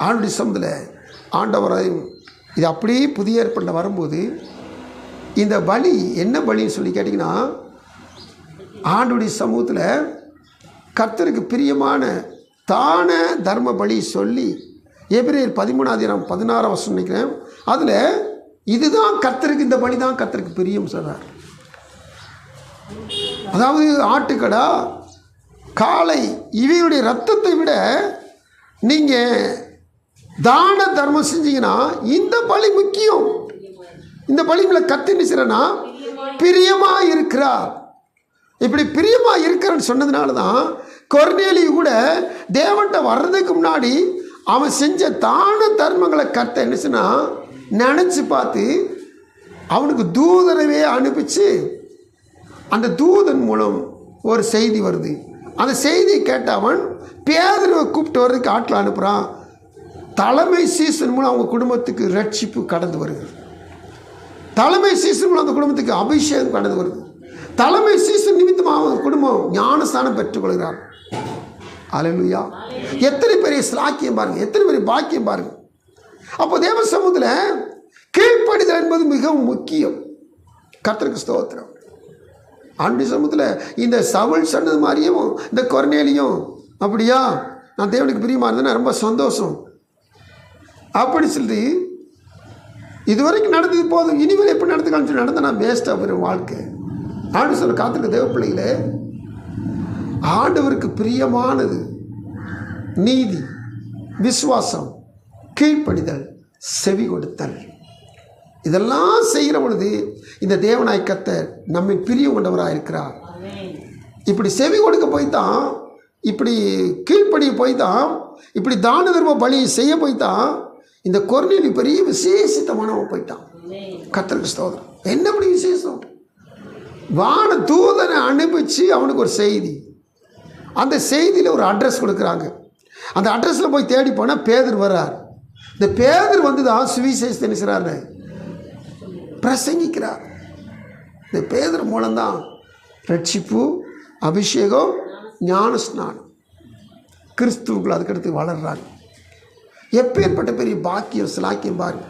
ஆண்டுடைய சமூகத்தில் ஆண்டவரையும் இது அப்படியே புதிய ஏற்பாட்டில் வரும்போது இந்த பலி என்ன பலின்னு சொல்லி கேட்டிங்கன்னா, ஆண்டுடைய சமூகத்தில் கர்த்தருக்கு பிரியமான தான தர்ம பலி சொல்லி எபிரேயர் 13:16 நினைக்கிறேன். அதில் இதுதான் கர்த்தருக்கு, இந்த பலி தான் கர்த்தருக்கு பிரியம் சொல்கிறார். அதாவது ஆட்டுக்கடா, காளை இவையுடைய ரத்தத்தை விட நீங்கள் தான தர்மம் செஞ்சீங்கன்னா இந்த பலி முக்கியம். இந்த பலிகளை கர்த்தர் நினைச்சுறனா பிரியமாக இருக்கிறார். இப்படி பிரியமாக இருக்கிறன்னு சொன்னதுனால தான் கொர்நேலியு கூட தேவன்கிட்ட வர்றதுக்கு முன்னாடி அவன் செஞ்ச தான தர்மங்களை கர்த்தர் என்ன சொன்னா நினச்சி பார்த்து அவனுக்கு தூதரவே அனுப்பிச்சு, அந்த தூதன் மூலம் ஒரு செய்தி வருது. அந்த செய்தியை கேட்ட அவன் பேதுருவை கூப்பிட்டு வர்றதுக்கு ஆட்களை அனுப்புகிறான். தலைமை சீசன் மூலம் அவங்க குடும்பத்துக்கு ரட்சிப்பு கடந்து வருகிறது. தலைமை சீசன் மூலம் அந்த குடும்பத்துக்கு அபிஷேகம் கடந்து வருது. தலைமை சீசன் நிமித்தமாக அவங்க குடும்பம் ஞானஸ்தானம் பெற்றுக்கொள்கிறார். அல்லேலூயா! எத்தனை பெரிய ஸ்லாக்கியம் பாருங்கள், எத்தனை பெரிய பாக்கியம் பாருங்கள். அப்போ தேவ சமூகத்தில் கீழ்ப்படிதல் என்பது மிகவும் முக்கியம். கர்த்தருக்கு ஸ்தோத்திரம். ஆண்டுடைய சமூகத்தில் இந்த சவுல் சொன்னது மாதிரியும் இந்த கொர்நேலியும் அப்படியா நான் தேவனுக்கு பிரியமாக இருந்தேன்னா ரொம்ப சந்தோஷம் அப்படி சொல்லி இதுவரைக்கும் நடந்தது போதும், இனிமேல் எப்படி நடந்துக்கான்னு சொல்லி நடந்த நான் வேஸ்ட்டாக போயிடும் வாழ்க்கை. ஆண்டு சொல்ல காத்திருக்க தேவ பிள்ளைகளே, ஆண்டவருக்கு பிரியமானது நீதி, விசுவாசம், கீழ்ப்படிதல், செவி கொடுத்தல். இதெல்லாம் செய்கிற பொழுது இந்த தேவனாய் கர்த்தர் நம்மை பிரியம் கொண்டவராக இருக்கிறார். இப்படி செவி கொடுக்க போய்தான், இப்படி கீழ்ப்படிய போய்தான், இப்படி தான தர்ம பலி செய்ய போய்தான் இந்த கொர்நேலியு பெரிய விசேஷித்தமானவன் போயிட்டான். கர்த்தருக்கு ஸ்தோத்திரம். என்ன அப்படி விசேஷம்? வான தூதனை அனுப்பிச்சு அவனுக்கு ஒரு செய்தி, அந்த செய்தியில் ஒரு அட்ரஸ் கொடுக்குறாங்க. அந்த அட்ரஸில் போய் தேடி போனால் பேதுரு வர்றார். இந்த பேதுரு வந்து தான் சுவிசேஷத்தை நினைக்கிறாரு, பிரசங்கிக்கிறார். இந்த பேதுரு மூலம்தான் ரட்சிப்பு, அபிஷேகம், ஞானஸ்நானம், கிறிஸ்துவுக்குள் அதுக்கடுத்து வளர்றாங்க. எப்பேற்பட்ட பெரிய பாக்கியம், சிலாக்கியம் பாருங்க.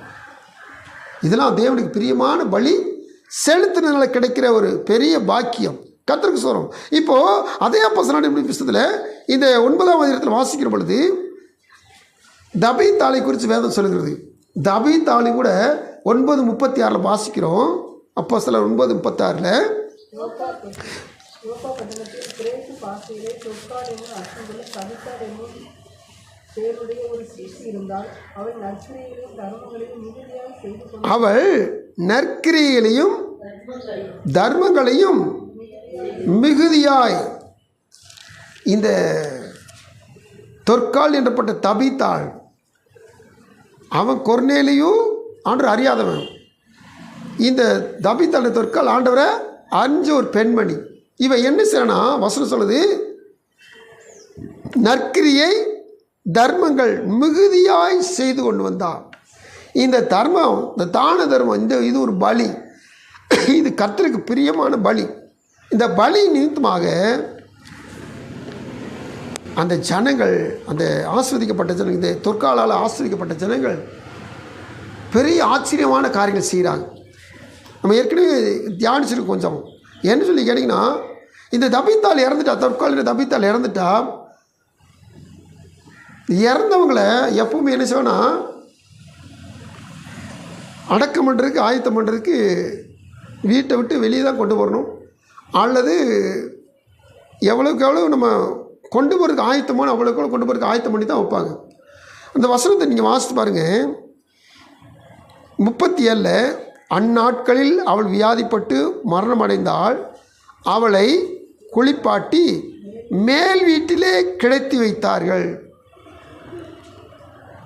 இதெல்லாம் தேவனுக்கு பிரியமான பலி செலுத்தினால கிடைக்கிற ஒரு பெரிய பாக்கியம். கர்த்தருக்கு சொல்கிறோம். இப்போது அதே அப்போஸ்தலர் புத்தகத்தில் இந்த 9ஆம் அதிகாரத்தில் வாசிக்கிற பொழுது தபீத்தாளை குறித்து வேதம் சொல்லுகிறது. தபீத்தாளை கூட 9:36 வாசிக்கிறோம். அப்போஸ்தலர் 9:36 அவள் நற்கிரியைகளையும் தர்மங்களையும் மிகுதியாய், இந்த தொற்கால் என்றப்பட்ட தபீத்தாள், அவன் கொர்நேலியு ஆண்டவர் அறியாதவன். இந்த தபீத்தாள் தொற்கால் ஆண்டவரை அறிஞ்ச ஒரு பெண்மணி. இவன் என்ன செய்யனா வசனம் சொல்லுது, நற்கிரியை தர்மங்கள் மிகுதியாய் செய்து கொண்டு வந்தான். இந்த தர்மம், இந்த தான தர்மம், இது ஒரு பலி. இது கர்த்தருக்கு பிரியமான பலி. இந்த பலி நிமித்தமாக அந்த ஜனங்கள், அந்த ஆஸ்வதிக்கப்பட்ட ஜனங்கள், இந்த தொற்காலால் ஆஸ்வதிக்கப்பட்ட ஜனங்கள் பெரிய ஆச்சரியமான காரியங்கள் செய்கிறாங்க. நம்ம ஏற்கனவே தியானிச்சிருக்கோம் கொஞ்சம். என்ன சொல்லி கேட்டிங்கன்னா, இந்த தபீத்தாள் இறந்துட்டா, தொற்காலில் தபீத்தாள் இறந்துட்டா, இறந்தவங்களை எப்பவுமே என்ன செய்வோன்னா அடக்கம் பண்ணுறதுக்கு, ஆயத்தம் பண்ணுறதுக்கு வீட்டை விட்டு வெளியே தான் கொண்டு வரணும், அல்லது எவ்வளோக்கு எவ்வளோ நம்ம கொண்டு போகிறதுக்கு ஆயத்தமான அவ்வளோக்கு எவ்வளோ கொண்டு போகிறதுக்கு ஆயத்தம் பண்ணி தான் வைப்பாங்க. அந்த வசனத்தை நீங்கள் வாசித்து பாருங்கள். 37 அந்நாட்களில் அவள் வியாதிப்பட்டு மரணம் அடைந்தால் அவளை குளிப்பாட்டி மேல் வீட்டிலே கிடத்தி வைத்தார்கள்.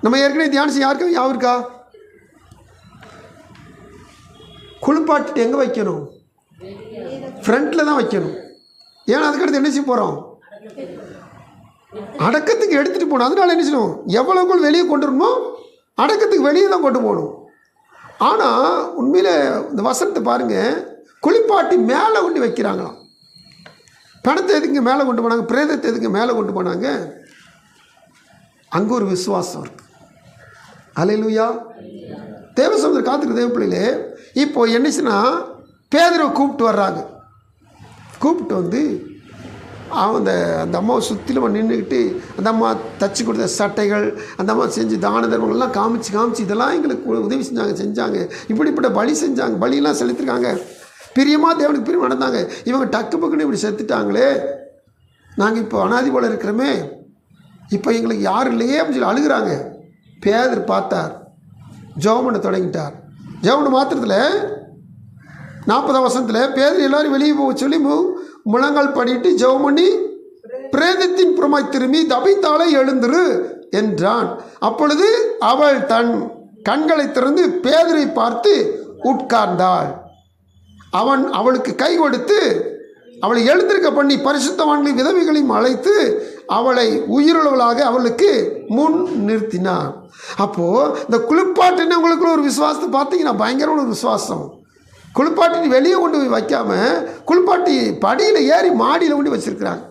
நம்ம ஏற்கனவே தியானிச்சு யாருக்கா குளிப்பாட்டிட்டு எங்கே வைக்கணும்? ஃப்ரண்ட்டில் தான் வைக்கணும். ஏன்னா அதுக்கடுத்து என்ன செய்ய போகிறோம்? அடக்கத்துக்கு எடுத்துகிட்டு போகணும். அதனால என்ன செய்யணும்? எவ்வளோக்குள் வெளியே கொண்டு வரணுமோ அடக்கத்துக்கு வெளியே தான் கொண்டு போகணும். ஆனால் உண்மையில் இந்த வசனத்தை பாருங்கள், குளிப்பாட்டி மேலே கொண்டு வைக்கிறாங்களாம். பணத்தை எதுக்கு மேலே கொண்டு போனாங்க? பிரேதத்தை எதுக்கு மேலே கொண்டு போனாங்க? அங்கே ஒரு விசுவாசம் இருக்குது. அல்லேலூயா. தேவசமுத்திர காத்துக்கு தேவ பிள்ளைகளே, இப்போ என்னச்சுன்னா பேதுருவை கூப்பிட்டு வர்றாங்க. கூப்பிட்டு வந்து அந்த அம்மாவை சுற்றிலும் நின்றுக்கிட்டு அந்த அம்மா தச்சு கொடுத்த சட்டைகள், அந்த அம்மா செஞ்சு தான தர்மங்கள்லாம் காமிச்சு இதெல்லாம் எங்களுக்கு உதவி செஞ்சாங்க, இப்படிப்பட்ட பலி செஞ்சாங்க, பலியெல்லாம் செலுத்திருக்காங்க, பிரியமாக தேவனுக்கு பிரியம் நடந்தாங்க. இவங்க டக்கு பக்குன்னு இப்படி செத்துட்டாங்களே, நாங்கள் இப்போ அனாதி போல் இருக்கிறோமே, இப்போ எங்களுக்கு யாரும் இல்லையே அப்படின்னு சொல்லி அழுகிறாங்க. பேதர் பார்த்தார், ஜெபம் பண்ண தொடங்கிட்டார். ஜெபம் பண்ண மாத்திரத்தில் 40ஆம் வசனத்தில் பேதர் எல்லோரும் வெளியே போக சொல்லி முழங்கால் பண்ணிட்டு ஜெபம் பண்ணி பிரேதத்தின் புறமாய் திரும்பி தபித்தாளை எழுந்துரு என்றான். அப்பொழுது அவள் தன் கண்களை திறந்து பேதரை பார்த்து உட்கார்ந்தாள். அவன் அவளுக்கு கை கொடுத்து அவளை எழுந்திருக்க பண்ணி பரிசுத்தவான்களையும் விதவைகளையும் அழைத்து அவளை உயிருள்ளவளாக அவளுக்கு முன் நிறுத்தினான். அப்போது இந்த குளிப்பாட்டின்னு உங்களுக்குள்ள ஒரு விசுவாசத்தை பார்த்தீங்கன்னா பயங்கரமான ஒரு விசுவாசம். குளிப்பாட்டி வெளியே கொண்டு போய் வைக்காமல் குளிப்பாட்டி படியில் ஏறி மாடியில் கொண்டு வச்சுருக்கிறாங்க.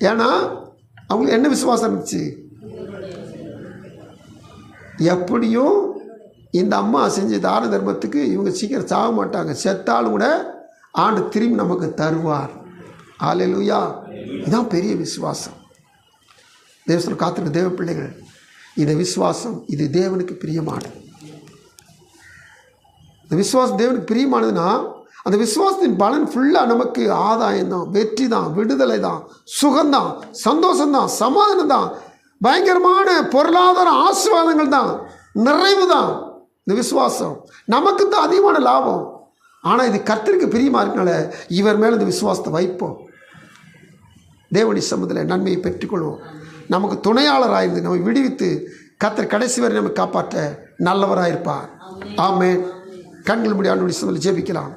ஏன்னா அவங்களுக்கு என்ன விசுவாசம் இருந்துச்சு? எப்படியும் இந்த அம்மா செஞ்ச தான தர்மத்துக்கு இவங்க சீக்கிரம் சாக மாட்டாங்க, செத்தாலும் கூட ஆண்டு திரும்பி நமக்கு தருவார். அல்லேலூயா. இதுதான் பெரிய விசுவாசம். தேவத்தில் காத்திருக்க தேவ பிள்ளைகள், இந்த விசுவாசம் இது தேவனுக்கு பிரியமானது. இந்த விசுவாசம் தேவனுக்கு பிரியமானதுன்னா அந்த விசுவாசத்தின் பலன் ஃபுல்லாக நமக்கு ஆதாயம் தான், வெற்றி தான், விடுதலை தான், சுகம்தான், சந்தோஷம்தான், சமாதானம் தான், பயங்கரமான பொருளாதார ஆசீர்வாதங்கள் தான், நிறைவு தான். இந்த விசுவாசம் நமக்கு தான் அதிகமான லாபம். ஆனால் இது கர்த்தருக்கு பிரியமாக இருக்கனால இவர் மேலே இந்த விசுவாசத்தை வைப்போம். தேவனுடைய சமூகத்தில் நன்மையை பெற்றுக்கொள்வோம். நமக்கு துணையாளராயிருந்து நம்மை விடுவித்து கர்த்தர் கடைசி வரை நம்ம காப்பாற்ற நல்லவராயிருப்பார். ஆமென். கண்கள் முடி ஆண்டவருடைய சமூகத்தில் ஜெபிக்கலாம்.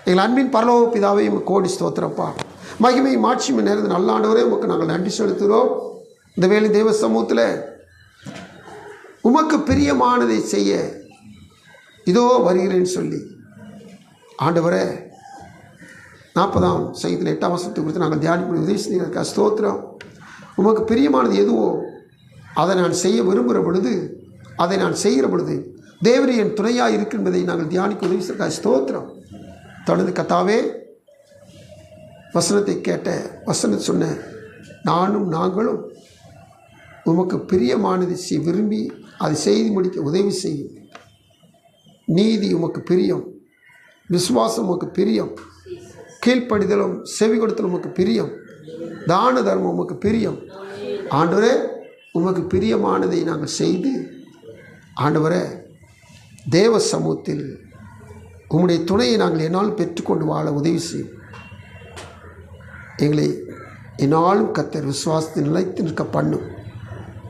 எங்கள் அன்பின் பரலோக பிதாவே, உமக்கு கோடி ஸ்தோத்திரப்பா. மகிமை மாட்சிமை நேர்ந்து நல்ல ஆண்டவரே உமக்கு நாங்கள் நன்றி செலுத்துகிறோம். இந்த வேலை தேவ சமூகத்தில் உமக்கு பிரியமானதை செய்ய இதோ வருகிறேன்னு சொல்லி ஆண்டவரே 40ஆம் சங்கீதத்தில் 8ஆம் வசனத்தை குறித்து நாங்கள் தியானிப்பது உதவி செய்ய ஸ்தோத்திரம். உமக்கு பிரியமானது எதுவோ அதை நான் செய்ய விரும்புகிற பொழுது, அதை நான் செய்கிற பொழுது தேவரே என் துணையாக இருக்கு என்பதை நாங்கள் தியானிக்க உதவி செய்ய ஸ்தோத்திரம். தொடர்ந்து கர்த்தாவே, வசனத்தை கேட்ட வசனத்தை சொன்ன நாங்களும் உமக்கு பிரியமானதை விரும்பி அதை செய்து முடிக்க உதவி செய்யும். நீதி உமக்கு பிரியம், விசுவாசம் உமக்கு பிரியம், கீழ்ப்படிதலும் செவி கொடுத்தலும் உமக்கு பிரியம், தான தர்மம் உமக்கு பிரியம். ஆண்டவரே, உமக்கு பிரியமானதை நாங்கள் செய்து ஆண்டவரே தேவ சமூகத்தில் உம்முடைய துணையை நாங்கள் என்னால் பெற்றுக்கொண்டு வாழ உதவி செய்யும். எங்களை என்னாலும் கர்த்தர் விசுவாசத்தில் நிலைத்து நிற்க பண்ணும்.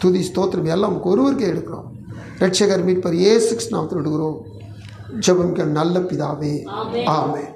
துதி ஸ்தோத்திரம் எல்லாம் நமக்கு ஒருவருக்கே எடுக்கிறோம். ரட்சகர் மீட்பர் இயேசு கிறிஸ்து நாமத்தில் விடுகிறோம். ஜெபம் நல்ல பிதாவே. ஆமென்.